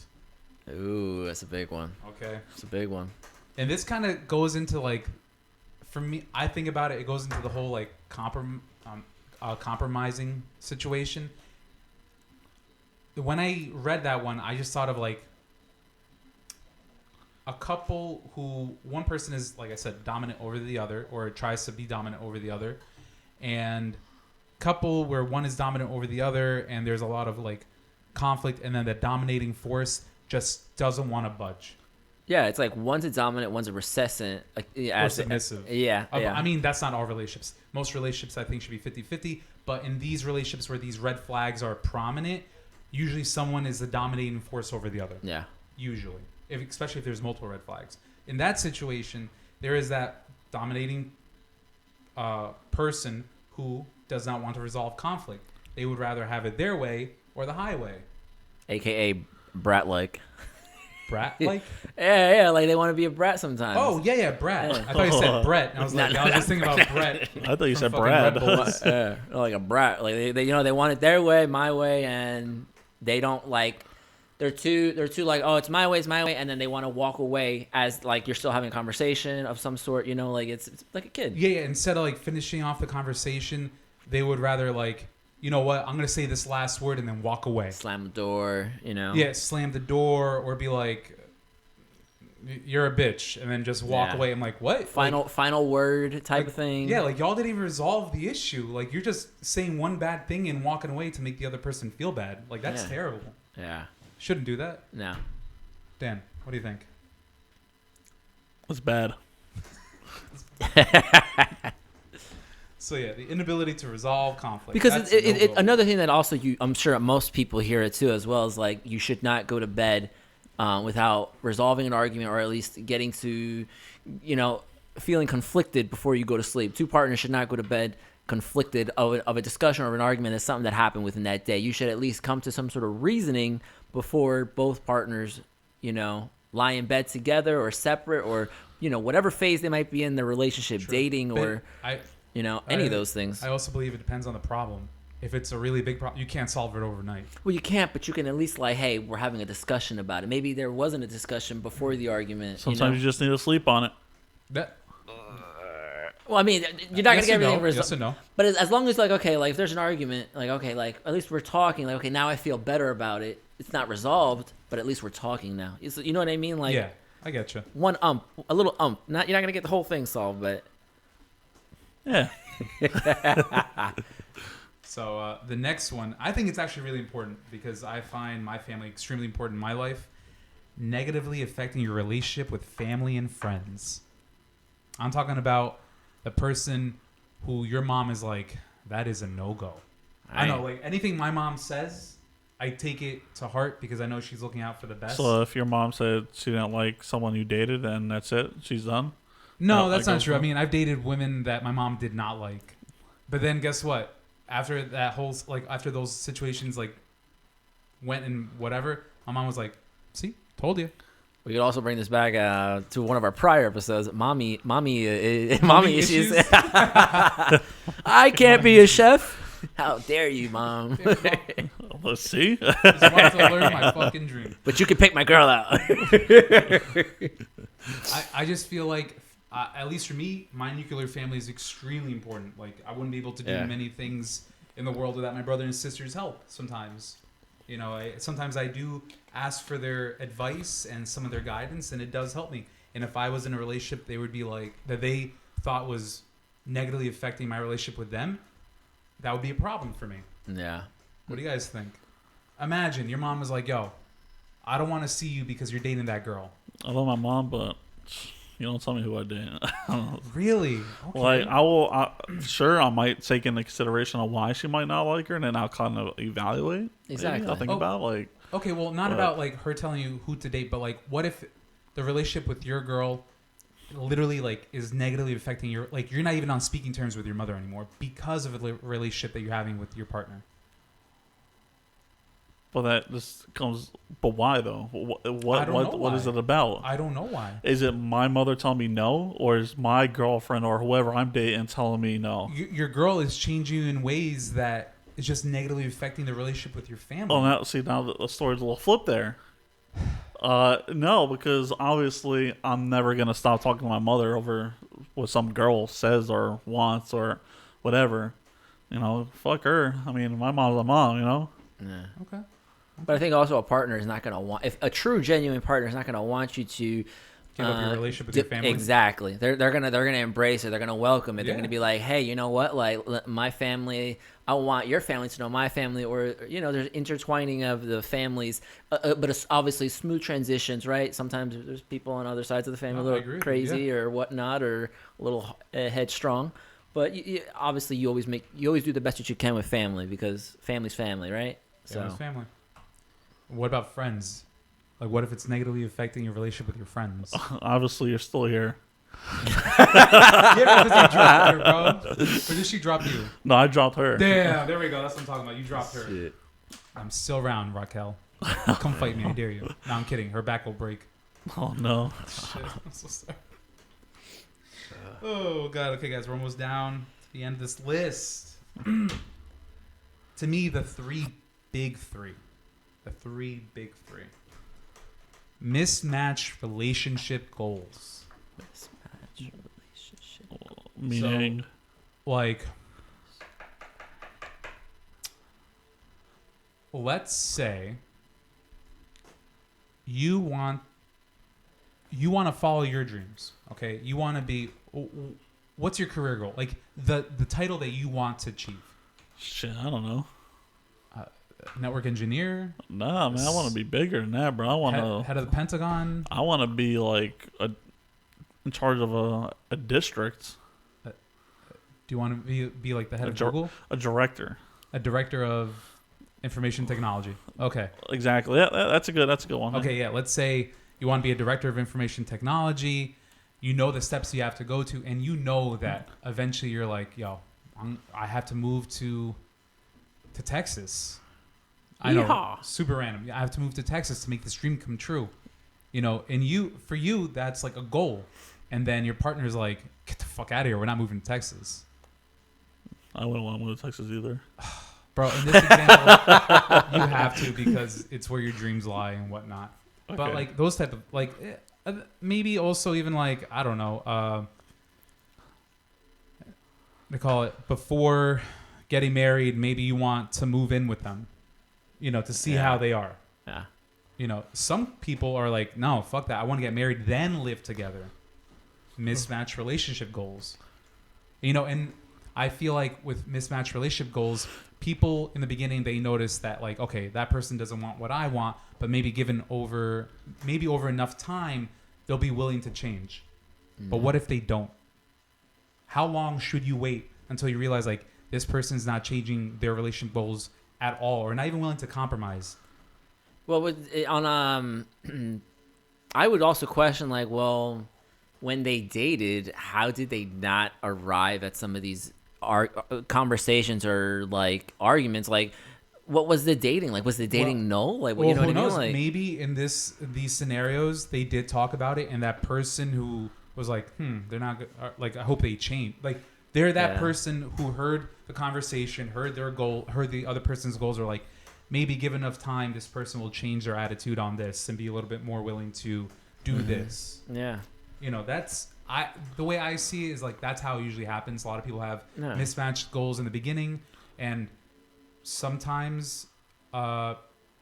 Ooh, that's a big one. Okay. It's a big one. And this kind of goes into like, for me, I think about it. It goes into the whole like compromising situation. When I read that one, I just thought of like a couple who one person is, like I said, dominant over the other or tries to be dominant over the other, and couple where one is dominant over the other and there's a lot of like conflict, and then the dominating force just doesn't want to budge. Yeah, it's like one's a dominant, one's a recessant. Like, Or submissive. Yeah. I mean, that's not all relationships. Most relationships, I think, should be 50-50. But in these relationships where these red flags are prominent, usually someone is the dominating force over the other. Yeah. Usually. Especially if there's multiple red flags. In that situation, there is that dominating person who does not want to resolve conflict. They would rather have it their way or the highway. AKA brat-like. Brat-like? Yeah, like they want to be a brat sometimes. Oh, yeah, Brat. Yeah. I thought you said Brett. And I was like, I was just thinking about Brett. I thought you said fucking Brad. Red Bulls. Yeah, like a brat. Like they want it their way, my way, and they don't like. They're too like, oh, it's my way, and then they want to walk away as like you're still having a conversation of some sort. Like it's like a kid. Yeah, instead of like finishing off the conversation, they would rather like, you know what, I'm gonna say this last word and then walk away. Slam the door. Yeah, slam the door or be like, you're a bitch, and then just walk Yeah. away. I'm like, what? Final word type Like, of thing. Yeah, like y'all didn't even resolve the issue. Like you're just saying one bad thing and walking away to make the other person feel bad. Like that's Yeah. terrible. Yeah. Shouldn't do that. No. Dan, what do you think? It's bad. So yeah, the inability to resolve conflict. Because That's it, no-go. another thing that also I'm sure most people hear it too as well is like you should not go to bed without resolving an argument or at least getting to, feeling conflicted before you go to sleep. Two partners should not go to bed conflicted of a discussion or an argument that's something that happened within that day. You should at least come to some sort of reasoning before both partners, lie in bed together or separate or, whatever phase they might be in their relationship, True. dating But or, any of those things. I also believe it depends on the problem. If it's a really big problem, you can't solve it overnight. Well, you can't, but you can at least like, hey, we're having a discussion about it. Maybe there wasn't a discussion before the argument. Sometimes you just need to sleep on it. That Well, I mean, you're not yes gonna get or no, everything resolved. yes or no. But as long as like, okay, like if there's an argument, like okay, like at least we're talking. Like okay, now I feel better about it. It's not resolved, but at least we're talking now. You know what I mean? Like, Yeah, I get you. One a little Not you're not gonna get the whole thing solved, but Yeah. So the next one, I think it's actually really important because I find my family extremely important in my life. Negatively affecting your relationship with family and friends. I'm talking about the person who your mom is like, that is a no-go. I know, like anything my mom says, I take it to heart because I know she's looking out for the best. So if your mom said she didn't like someone you dated, then that's it? She's done? No, that's not true. I mean, I've dated women that my mom did not like. But then guess what? After that whole, like, after those situations, like, went and whatever, my mom was like, see, told you. we could also bring this back to one of our prior episodes. Mommy issues. I can't be a chef. How dare you, Mom? Let's see. Just wanted to learn my fucking dream. But you can pick my girl out. I just feel like, at least for me, my nuclear family is extremely important. Like, I wouldn't be able to do many things in the world without my brother and sister's help sometimes. You know, sometimes I do ask for their advice and some of their guidance, and it does help me. And if I was in a relationship they would be like, that they thought was negatively affecting my relationship with them, that would be a problem for me. Yeah. What do you guys think? Imagine your mom was like, yo, I don't want to see you because you're dating that girl. I love my mom, but you don't tell me who I date. Really? Okay. Like, sure, I might take into consideration on why she might not like her, and then I'll kind of evaluate. Exactly. Maybe. I'll think about, like... Okay, well, not about, like, her telling you who to date, but, like, what if the relationship with your girl literally, like, is negatively affecting your... Like, you're not even on speaking terms with your mother anymore because of the relationship that you're having with your partner. But that just comes... But why, though? What is it about? I don't know why. Is it my mother telling me no? Or is my girlfriend or whoever I'm dating telling me no? Your girl is changing you in ways that is just negatively affecting the relationship with your family. Oh, now the story's a little flip there. No, because obviously I'm never going to stop talking to my mother over what some girl says or wants or whatever. You know, fuck her. I mean, my mom's a mom, you know? Yeah. Okay. But I think also a partner is not going to want, if a true genuine partner is not going to want you to give up your relationship with your family. Exactly. They're gonna embrace it. They're gonna welcome it. They're Yeah. gonna be like, hey, you know what? Like my family, I want your family to know my family, or you know, there's intertwining of the families, but it's obviously smooth transitions, right? Sometimes there's people on other sides of the family a little crazy or whatnot, or a little headstrong. But obviously, you always do the best that you can with family because family's family, right? Family's family. What about friends? Like, what if it's negatively affecting your relationship with your friends? Obviously, you're still here. Yeah, because you dropped her, bro. Or did she drop you? No, I dropped her. Damn, there we go. That's what I'm talking about. You dropped her. Shit. I'm still around, Raquel. Come fight me. I dare you. No, I'm kidding. Her back will break. Oh, no. Shit, I'm so sorry. Oh, God. Okay, guys, we're almost down to the end of this list. To me, the three big three. The three big three. Mismatched relationship goals. Mismatched relationship. Meaning? So, like, let's say you want to follow your dreams, okay? You want to be, what's your career goal? Like, the title that you want to achieve. Shit, I don't know. Network engineer? Nah, man, I want to be bigger than that, bro. I want to... Head of the Pentagon? I want to be, like, in charge of a district. Do you want to be like the head of Google? A director. A director of information technology. Okay. Exactly. Yeah, that's a good one. Okay, yeah. Let's say you want to be a director of information technology. You know the steps you have to go to, and you know that eventually you're like, yo, I have to move to Texas. I know, Yeehaw. super random. I have to move to Texas to make this dream come true. You know, and for you, that's like a goal. And then your partner's like, get the fuck out of here. We're not moving to Texas. I wouldn't want to move to Texas either. Bro, in this example, you have to because it's where your dreams lie and whatnot. Okay. But like those type of like maybe also even like I don't know. They call it before getting married. Maybe you want to move in with them, you know, to see how they are. Yeah. You know, some people are like, no, fuck that. I want to get married, then live together. Mismatched relationship goals. You know, and I feel like with mismatched relationship goals, people in the beginning, they notice that like, okay, that person doesn't want what I want, but maybe over enough time, they'll be willing to change. But what if they don't? How long should you wait until you realize like this person's not changing their relationship goals at all, or not even willing to compromise? Well, I would also question like, well, when they dated, how did they not arrive at some of these conversations or like arguments? Like, what was the dating like? Was the dating null? Like, Well, you know who what I mean? knows? Like, Maybe in these scenarios they did talk about it, and that person who was like, they're not good. Like, I hope they change. Like, they're that person who heard the conversation, heard their goal, heard the other person's goals, are like, maybe give enough time, this person will change their attitude on this and be a little bit more willing to do this. Yeah. You know, the way I see it is like that's how it usually happens. A lot of people have mismatched goals in the beginning, and sometimes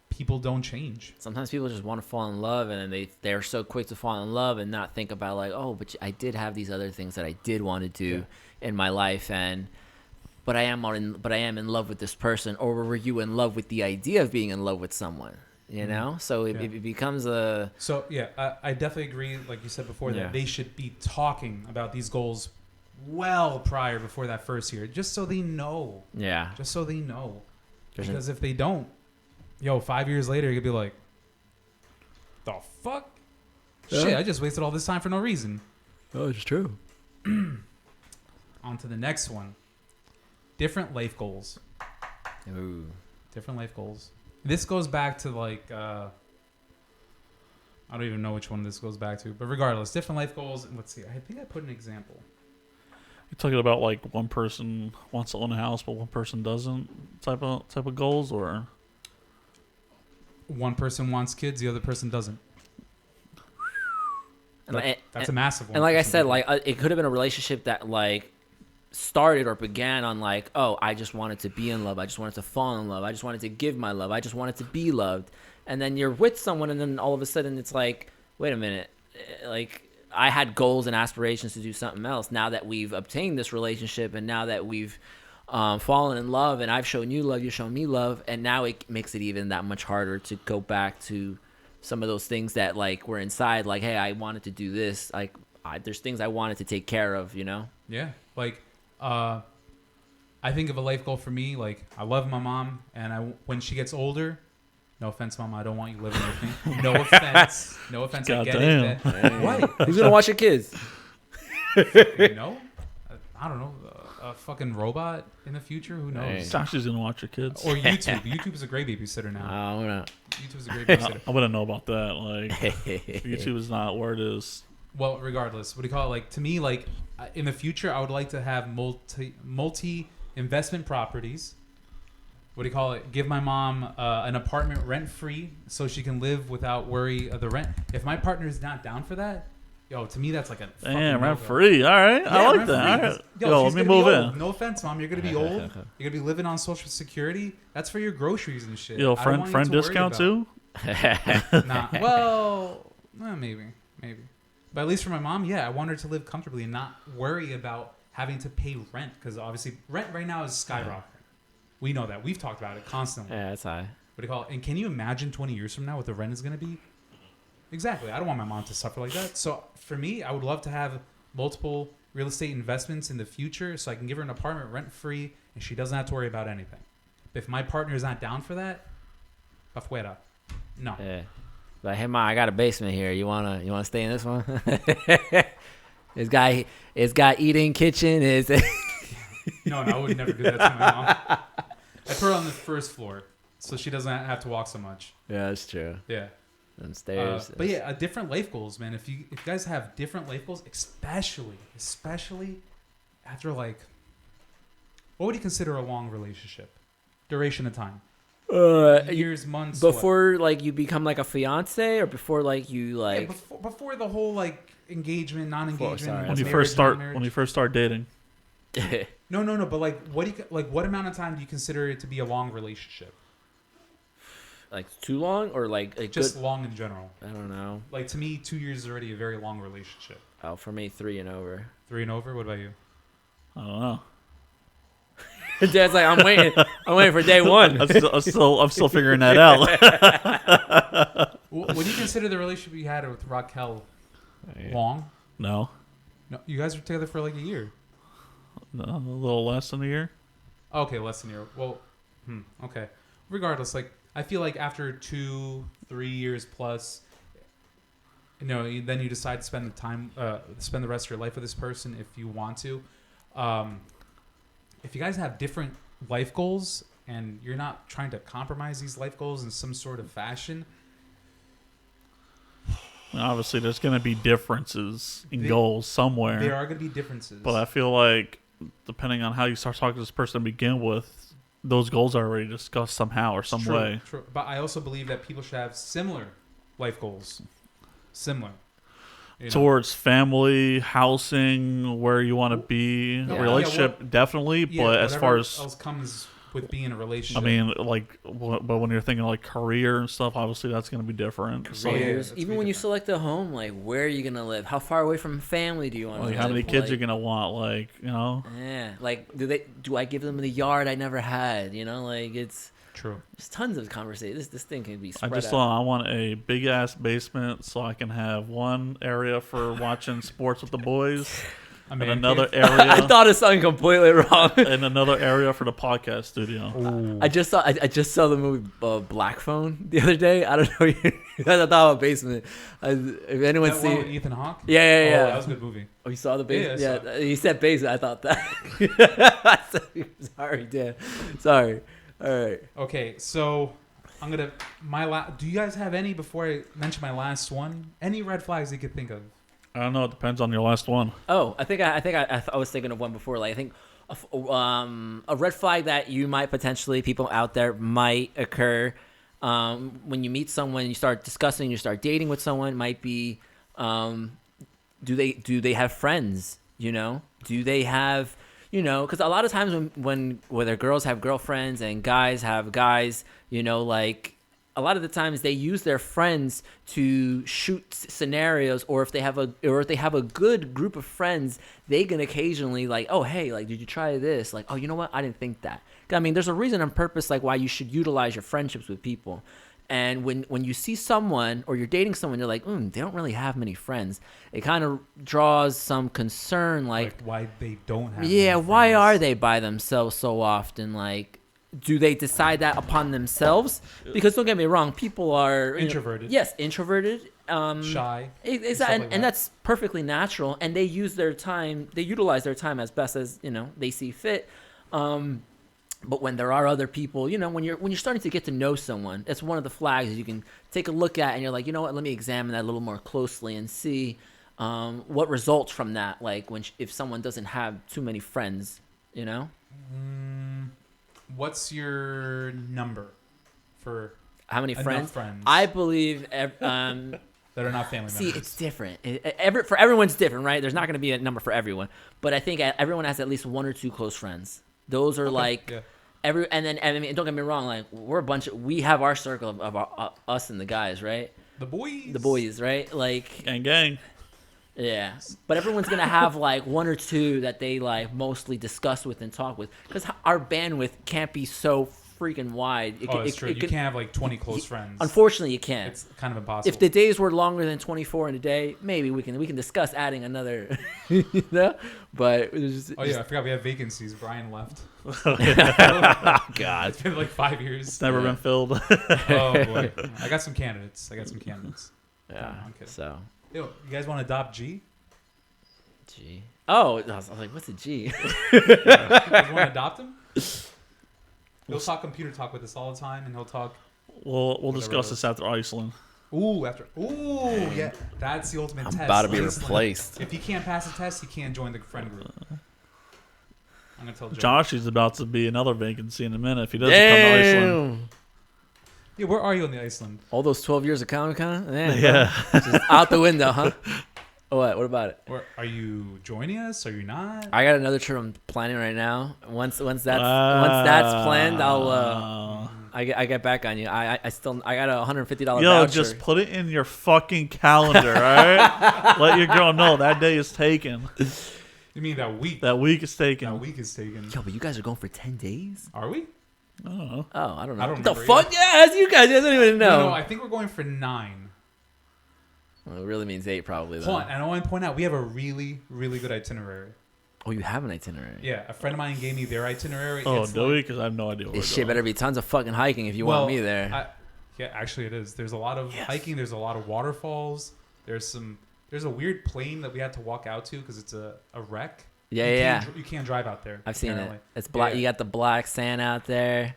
people don't change. Sometimes people just want to fall in love, and then they're so quick to fall in love and not think about like, oh, but I did have these other things that I did want to do in my life, but I am in love with this person. Or were you in love with the idea of being in love with someone? You know, so it becomes a. So I definitely agree. Like you said before, that they should be talking about these goals well prior before that first year, just so they know. Yeah. Just so they know. Because if they don't, 5 years later, you'll be like, the fuck? Yeah. Shit, I just wasted all this time for no reason. Oh, it's true. On to the next one. Different life goals. Ooh. Different life goals. This goes back to like, I don't even know which one this goes back to, but regardless, different life goals. And let's see, I think I put an example. You're talking about like one person wants to own a house, but one person doesn't type of goals, or one person wants kids, the other person doesn't. That's a massive one. And like I said, like it could have been a relationship that like started or began on like, oh, I just wanted to be in love, I just wanted to fall in love, I just wanted to give my love, I just wanted to be loved. And then you're with someone, and then all of a sudden it's like, wait a minute, like I had goals and aspirations to do something else. Now that we've obtained this relationship, and now that we've fallen in love, and I've shown you love, you've shown me love, and now it makes it even that much harder to go back to some of those things that like were inside, like, hey, I wanted to do this, like there's things I wanted to take care of, you know? Yeah, like I think of a life goal for me, like I love my mom, and when she gets older, no offense, Mom, I don't want you living with me. No offense. No offense. I get it. What? Who's gonna watch your kids? You know? I don't know. A fucking robot in the future? Who knows? Sasha's gonna watch your kids. Or YouTube. YouTube is a great babysitter now. I don't know. YouTube is a great babysitter. I wouldn't know about that. Like, YouTube is not where it is. Well, regardless, what do you call it? Like, to me, like in the future, I would like to have multi investment properties. What do you call it? Give my mom an apartment rent free so she can live without worry of the rent. If my partner is not down for that, to me that's like a rent free. All right, yeah, I like that. All right. Yo, let me move in. No offense, Mom, you're gonna be old. You're gonna be living on Social Security. That's for your groceries and shit. Yo, friend discount too. Nah. Well, maybe. But at least for my mom, I want her to live comfortably and not worry about having to pay rent, because obviously rent right now is skyrocketing. We know that. We've talked about it constantly. Yeah, that's high. What do you call it? And can you imagine 20 years from now what the rent is going to be? Exactly. I don't want my mom to suffer like that. So for me, I would love to have multiple real estate investments in the future so I can give her an apartment rent-free and she doesn't have to worry about anything. But if my partner is not down for that, afuera. No. Yeah. Like, hey, Ma, I got a basement here. You wanna stay in this one? It's got eating kitchen. No, I would never do that to my mom. I put her on the first floor so she doesn't have to walk so much. Yeah, that's true. Yeah. And stairs. But yeah, different life goals, man. If you guys have different life goals, especially after like, what would you consider a long relationship? Duration of time. Years, months. Before like you become like a fiance, or before like you like. Yeah, before the whole like engagement, non-engagement. When you first start dating. No. But like, what amount of time do you consider it to be a long relationship? Like too long or like a Just good? long in general. I don't know. Like to me, 2 years is already a very long relationship. Oh, for me, 3 and over. 3 and over. What about you? I don't know. Dad's like, I'm waiting. I'm waiting for day one. I'm still figuring that out. What do you consider the relationship you had with Raquel long? No, No, you guys were together for like a year. no, a little less than a year. Okay, less than a year. Well, okay. Regardless, like I feel like after 2-3 years plus, then you decide to spend spend the rest of your life with this person if you want to. If you guys have different life goals and you're not trying to compromise these life goals in some sort of fashion, Obviously, there's going to be differences in goals somewhere. there are going to be differences. But I feel like, depending on how you start talking to this person to begin with, those goals are already discussed somehow or some True, way. True. But I also believe that people should have similar life goals. Similar. You know? Towards family, housing, where you want to be, Yeah. relationship, definitely. Yeah, but as far whatever as, else comes with being in a relationship. I mean, but when you're thinking like career and stuff, obviously that's going to be different. So, Yeah, Careers. that's Even way when you different. select a home, like where are you gonna live? How far away from family do you want to like, live? how many kids like, you're going to want? Like, Yeah, like do I give them the yard I never had? Like it's True. there's tons of conversation. This thing can be I spread just out. thought I want a big ass basement so I can have one area for watching sports with the boys, I and mean, another I area, thought of something completely wrong. and another area for the podcast studio. I just saw the movie Black Phone the other day. I don't know. I thought about basement. If anyone's that one seen, with Ethan Hawke? yeah. Oh, that was a good movie. Oh, you saw the basement? Yeah, I saw Yeah, he said basement. I thought that. Sorry, Dan. Sorry. All right. Okay, so I'm gonna do you guys have any before I mention my last one? Any red flags you could think of? I don't know. It depends on your last one. Oh, I was thinking of one before. Like I think a red flag that you might potentially people out there might occur when you meet someone, you start discussing, you start dating with someone. Might be do they have friends? Do they have because a lot of times when whether girls have girlfriends and guys have guys, like a lot of the times they use their friends to shoot scenarios, or if they have a good group of friends, they can occasionally like, oh hey, like did you try this? Like, oh, you know what? I didn't think that. I mean, there's a reason and purpose like why you should utilize your friendships with people. And when you see someone or you're dating someone, you're like, they don't really have many friends. It kind of draws some concern, like Why they don't have yeah, any why friends. are they by themselves so often? Like, do they decide that upon themselves? Because don't get me wrong, people are Introverted. Yes, introverted, shy? Exactly, stuff like that. and that's perfectly natural. And they use their time, they utilize their time as best as they see fit. But when there are other people, when you're starting to get to know someone, it's one of the flags that you can take a look at, and you're like, you know what? Let me examine that a little more closely and see what results from that. Like if someone doesn't have too many friends, What's your number for how many enough friends? friends I believe. that are not family See, members? it's different. For everyone's different, right? There's not going to be a number for everyone, but I think everyone has at least one or two close friends. Those are like. Yeah. And I mean, don't get me wrong. Like we have our circle of us and the guys, right? The boys, right? Like, Gang. yeah. But everyone's gonna have like one or two that they like mostly discuss with and talk with, because our bandwidth can't be so freaking wide. It's true. You can't have like 20 close friends. Unfortunately, you can't. It's kind of impossible. If the days were longer than 24 in a day, maybe we can discuss adding another. But it's just, Oh yeah, I forgot we have vacancies. Brian left. God. It's been like 5 years. It's never been filled. Oh boy, I got some candidates. Yeah. I'm kidding. So. Yo, you guys want to adopt G? G. Oh, I was like, what's a G? You guys want to adopt him? He'll talk computer talk with us all the time, and he'll talk. We'll discuss this after Iceland. Yeah, that's the ultimate test. about to be Iceland. replaced. If he can't pass the test, he can't join the friend group. I'm gonna tell Joe. Josh is about to be another vacancy in a minute if he doesn't come to Iceland. Damn. Yeah, where are you on the Iceland? All those 12 years of Comic-Con? Man, Yeah. just out the window, huh? What about it? Or are you joining us? Are you not? I got another trip I'm planning right now. Once that's planned, I'll I get back on you. I got a $150 Yo, voucher. just put it in your fucking calendar, all right? Let your girl know that day is taken. You mean that week? That week is taken. That week is taken. Yo, but you guys are going for 10 days? Are we? I don't know. Oh, I don't know. I don't What the remember fuck? Yeah, you guys don't even know. No, I think we're going for 9. Well, it really means 8 probably, though. Hold on, and I want to point out we have a really, really good itinerary. Oh, you have an itinerary? Yeah, a friend of mine gave me their itinerary. Oh, It's do we? Because I have no idea what This we're shit doing. better be tons of fucking hiking if you Well, want me there. Yeah, actually it is. There's a lot of hiking. There's a lot of waterfalls. There's a weird plane that we had to walk out to because it's a wreck. Yeah. You can't drive out there. I've seen apparently. it. It's black. Yeah. You got the black sand out there.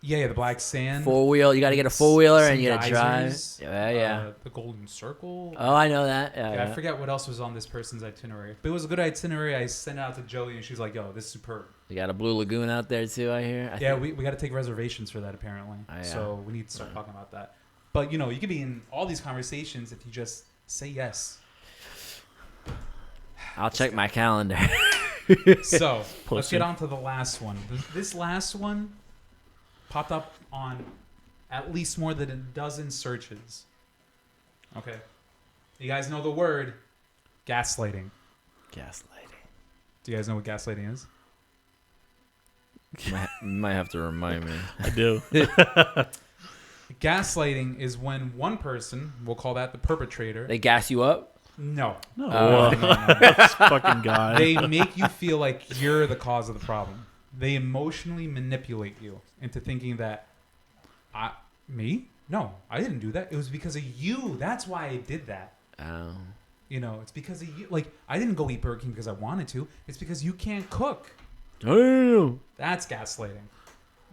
Yeah, the black sand. 4-wheel. You got to get a 4-wheeler Some and you got to drive. geysers, Yeah. the Golden Circle. Oh, I know that. Yeah, Yeah. I forget what else was on this person's itinerary. But it was a good itinerary. I sent it out to Joey, and she's like, "Yo, this is superb." You got a Blue Lagoon out there too, I hear. Yeah, we got to take reservations for that apparently. Oh, yeah. So we need to start talking about that. But you can be in all these conversations if you just say yes. I'll check my calendar. So let's Pussy. get on to the last one. This last one popped up on at least more than a dozen searches. Okay. You guys know the word gaslighting. Gaslighting. Do you guys know what gaslighting is? Might have to remind me. I do. Gaslighting is when one person, we'll call that the perpetrator. They gas you up? No. No, Oh. this fucking guy. They make you feel like you're the cause of the problem. They emotionally manipulate you into thinking that me? No, I didn't do that. It was because of you. That's why I did that. Oh. It's because of you. Like, I didn't go eat Burger King because I wanted to. It's because you can't cook. Oh. That's gaslighting.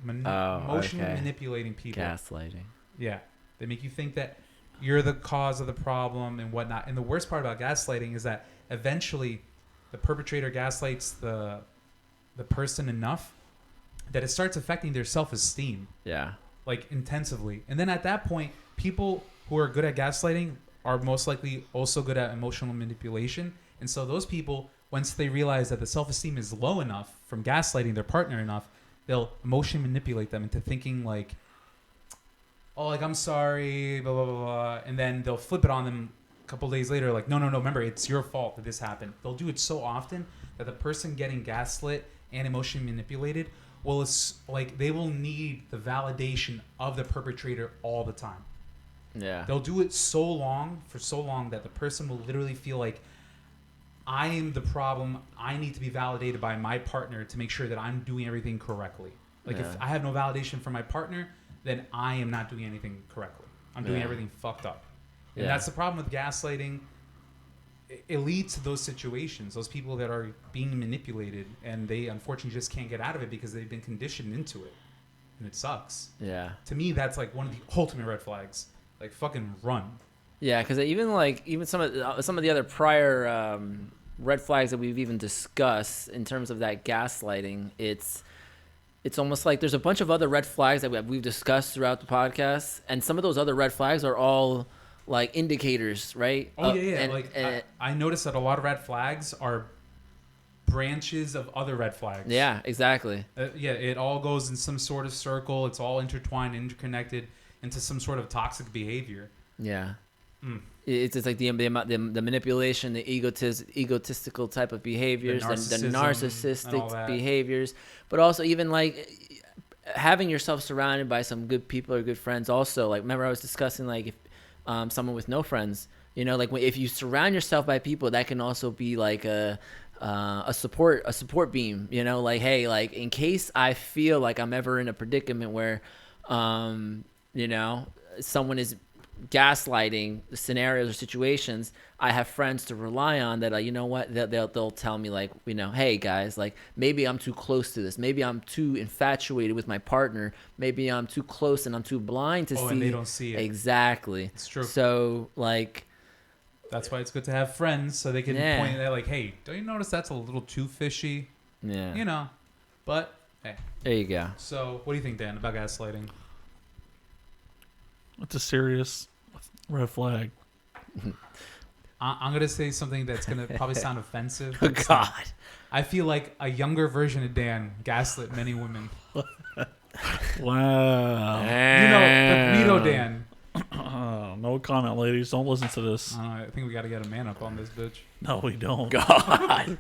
Oh, Emotionally okay. manipulating people. Gaslighting. Yeah. They make you think that you're the cause of the problem and whatnot. And the worst part about gaslighting is that eventually the perpetrator gaslights the person enough that it starts affecting their self-esteem, Yeah. like intensively. And then at that point, people who are good at gaslighting are most likely also good at emotional manipulation. And so those people, once they realize that the self-esteem is low enough from gaslighting their partner enough, they'll emotionally manipulate them into thinking like, oh, like, I'm sorry, blah, blah, blah, blah. And then they'll flip it on them a couple days later, like, no, remember, it's your fault that this happened. They'll do it so often that the person getting gaslit and emotionally manipulated they will need the validation of the perpetrator all the time. Yeah. They'll do it for so long that the person will literally feel like, I am the problem. I need to be validated by my partner to make sure that I'm doing everything correctly. Like, Yeah. if I have no validation from my partner, then I am not doing anything correctly. I'm doing Yeah. everything fucked up. And Yeah. that's the problem with gaslighting. It leads to those situations, those people that are being manipulated, and they unfortunately just can't get out of it because they've been conditioned into it. And it sucks. Yeah. To me, that's like one of the ultimate red flags. Like, fucking run. Yeah, because even some of the other prior red flags that we've even discussed in terms of that gaslighting, it's almost like there's a bunch of other red flags that we've discussed throughout the podcast, and some of those other red flags are all like indicators, right? Oh, yeah. And, Like, and- I noticed that a lot of red flags are branches of other red flags. yeah, exactly. It all goes in some sort of circle. It's all intertwined, interconnected into some sort of toxic behavior. Yeah. Mm. It's just like the manipulation, the egotistical type of behaviors, the narcissism and all narcissistic that. behaviors, but also even like having yourself surrounded by some good people or good friends. Also, like, remember I was discussing like if someone with no friends, like if you surround yourself by people, that can also be like a support beam. Like, hey, like in case I feel like I'm ever in a predicament where, someone is gaslighting the scenarios or situations, I have friends to rely on that, you know what, they'll tell me like, hey guys, like maybe I'm too close to this. Maybe I'm too infatuated with my partner. Maybe I'm too close and I'm too blind to see. And they don't see it. Exactly. It's true. So like, That's why it's good to have friends so they can Yeah. point at like, hey, don't you notice that's a little too fishy? yeah, But hey. there you go. So what do you think, Dan, about gaslighting? It's a serious red flag. I'm going to say something that's going to probably sound offensive. Oh, but it's not. God. I feel like a younger version of Dan gaslit many women. Wow. You know, we know Dan. No comment, ladies. Don't listen to this. I don't know, I think we got to get a man up on this bitch. No, we don't. God.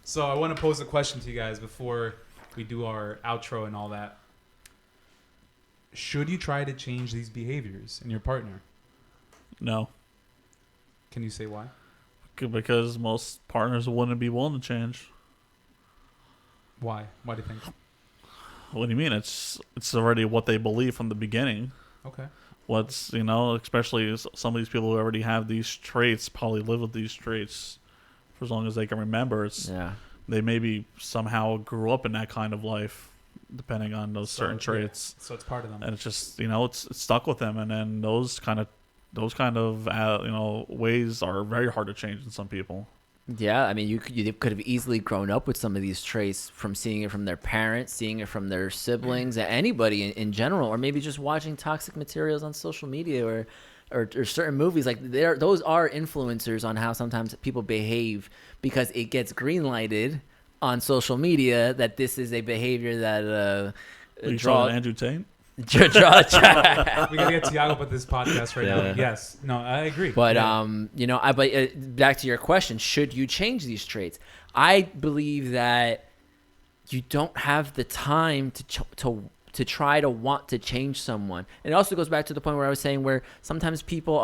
So I want to pose a question to you guys before we do our outro and all that. Should you try to change these behaviors in your partner? No. Can you say why? Because most partners wouldn't be willing to change. Why? Why do you think? What do you mean? It's already what they believe from the beginning. Okay. What's, especially some of these people who already have these traits probably live with these traits for as long as they can remember. They maybe somehow grew up in that kind of life, depending on those certain traits. So it's part of them. And it's just, it's stuck with them. And then those kind of ways are very hard to change in some people. Yeah, I mean, you could have easily grown up with some of these traits from seeing it from their parents, seeing it from their siblings, anybody in general, or maybe just watching toxic materials on social media or certain movies. Like those are influencers on how sometimes people behave because it gets green-lighted on social media that this is a behavior that You saw Andrew Tate? We gotta get Tiago about this podcast right now. Yes. No, I agree. But back to your question, should you change these traits? I believe that you don't have the time to try to want to change someone. And it also goes back to the point where I was saying where sometimes people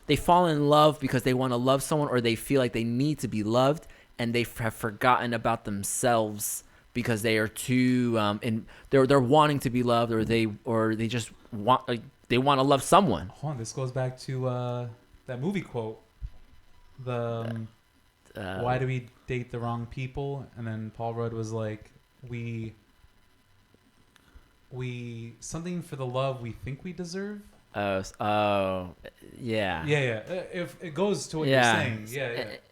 they fall in love because they want to love someone or they feel like they need to be loved and they have forgotten about themselves because they are too they're wanting to be loved or they just want they want to love someone. Hold on, this goes back to that movie quote. Why do we date the wrong people? And then Paul Rudd was like, we something for the love we think we deserve. Yeah. Yeah. If it goes to what you're saying,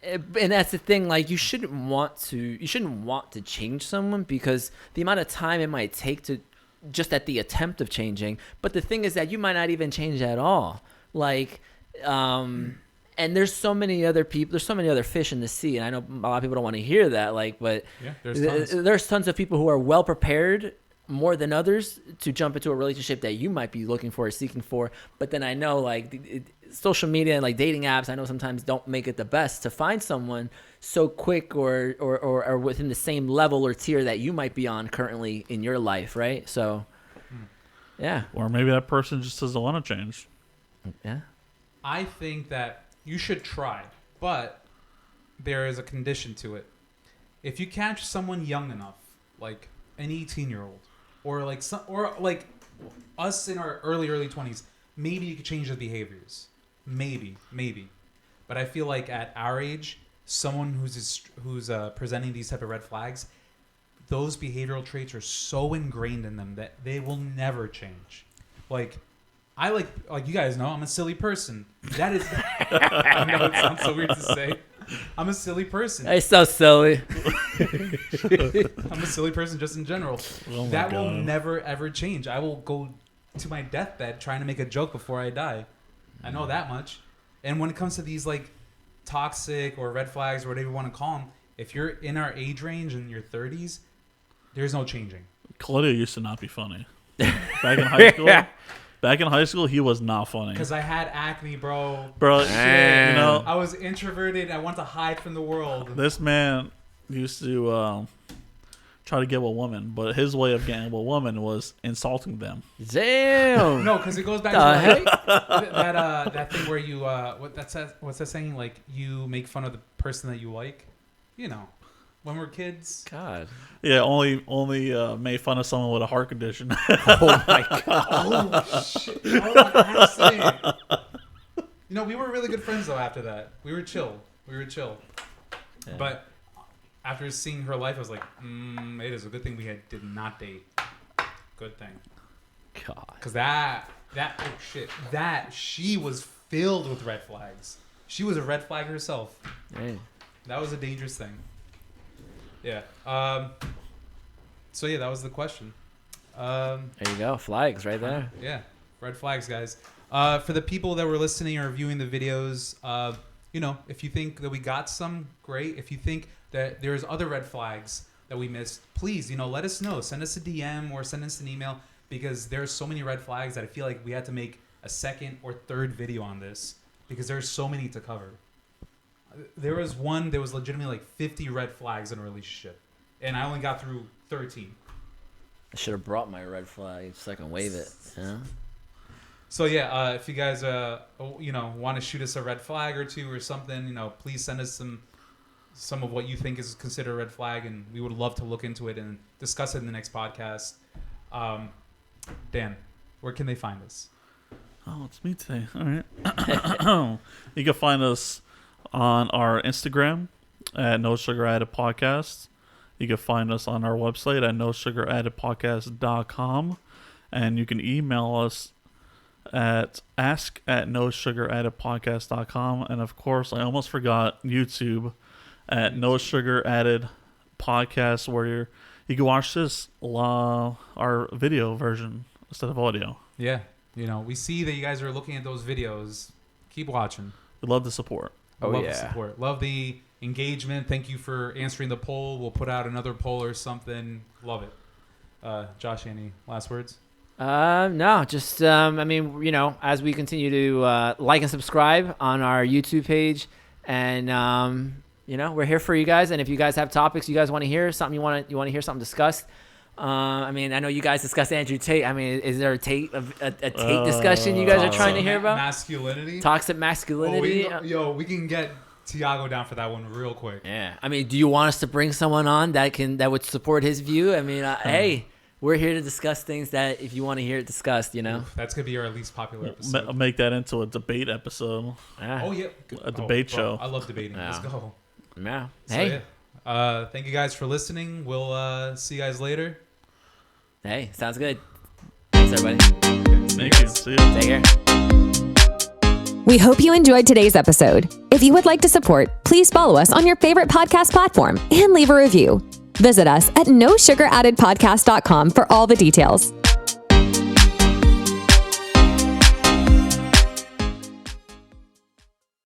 And that's the thing. Like, you shouldn't want to change someone because the amount of time it might take to just at the attempt of changing. But the thing is that you might not even change at all. Like, and there's so many other people. There's so many other fish in the sea, and I know a lot of people don't want to hear that. Like, but there's tons of people who are well prepared more than others to jump into a relationship that you might be looking for or seeking for. But then I know social media and like dating apps, I know sometimes don't make it the best to find someone so quick or within the same level or tier that you might be on currently in your life, right? So, yeah. Or maybe that person just doesn't want to change. Yeah. I think that you should try, but there is a condition to it. If you catch someone young enough, like an 18-year-old, or like us in our early 20s, maybe you could change the behaviors. Maybe. But I feel like at our age, someone who's presenting these type of red flags, those behavioral traits are so ingrained in them that they will never change. Like, I like you guys know, I'm a silly person. That is, I know it sounds so weird to say. I'm a silly person. It's so silly. I'm a silly person just in general. Oh that will never ever change. I will go to my deathbed trying to make a joke before I die. I know that much. And when it comes to these like toxic or red flags or whatever you want to call them, if you're in our age range in your 30s, there's no changing. Claudio used to not be funny. Back in high school. Back in high school, he was not funny. Because I had acne, bro. Bro, I was introverted. I wanted to hide from the world. This man used to try to get with women, but his way of getting with women was insulting them. Damn. No, because it goes back to that thing where you what's that saying? Like, you make fun of the person that you like. You know, when we're kids. God. Yeah, only made fun of someone with a heart condition. Oh my God. Oh shit! Accident. You know, we were really good friends though. After that, we were chill. Yeah. But after seeing her life, I was like, it is a good thing we did not date. Good thing. God. Because she was filled with red flags. She was a red flag herself. Hey. That was a dangerous thing. Yeah. So yeah, that was the question. There you go. Flags right there. Yeah. Red flags, guys. For the people that were listening or viewing the videos, if you think that we got some, great. If you think that there's other red flags that we missed, please, let us know. Send us a DM or send us an email, because there's so many red flags that I feel like we had to make a second or third video on this because there's so many to cover. There was one, there was legitimately like 50 red flags in a relationship, and I only got through 13. I should have brought my red flag so I can wave it. Yeah. So yeah, if you guys want to shoot us a red flag or two or something, please send us some of what you think is considered a red flag, and we would love to look into it and discuss it in the next podcast. Dan, where can they find us? Oh, it's me today. All right. You can find us on our Instagram at No Sugar Added Podcast. You can find us on our website at nosugaraddedpodcast.com. And you can email us at ask@nosugaraddedpodcast.com. And of course, I almost forgot YouTube at No Sugar Added Podcast, where you can watch our video version instead of audio. Yeah. We see that you guys are looking at those videos. Keep watching. We love the support. Love the support. Love the engagement. Thank you for answering the poll. We'll put out another poll or something. Love it. Josh, any last words? No, just, as we continue to like and subscribe on our YouTube page, and, we're here for you guys. And if you guys have topics you guys want to hear, something you want to hear something discussed, I know you guys discussed Andrew Tate. Is there a Tate discussion you guys are trying to hear about? Masculinity. Toxic masculinity. We can get Tiago down for that one real quick. Yeah. Do you want us to bring someone on that would support his view? Hey, we're here to discuss things that if you want to hear it discussed, That's going to be our least popular episode. Make that into a debate episode. Oh, yeah. A debate show. I love debating. Let's go. Yeah. Hey. Thank you guys for listening. We'll see you guys later. Hey, sounds good. Thanks, everybody. Thank you. See you. Take care. We hope you enjoyed today's episode. If you would like to support, please follow us on your favorite podcast platform and leave a review. Visit us at nosugaraddedpodcast.com for all the details.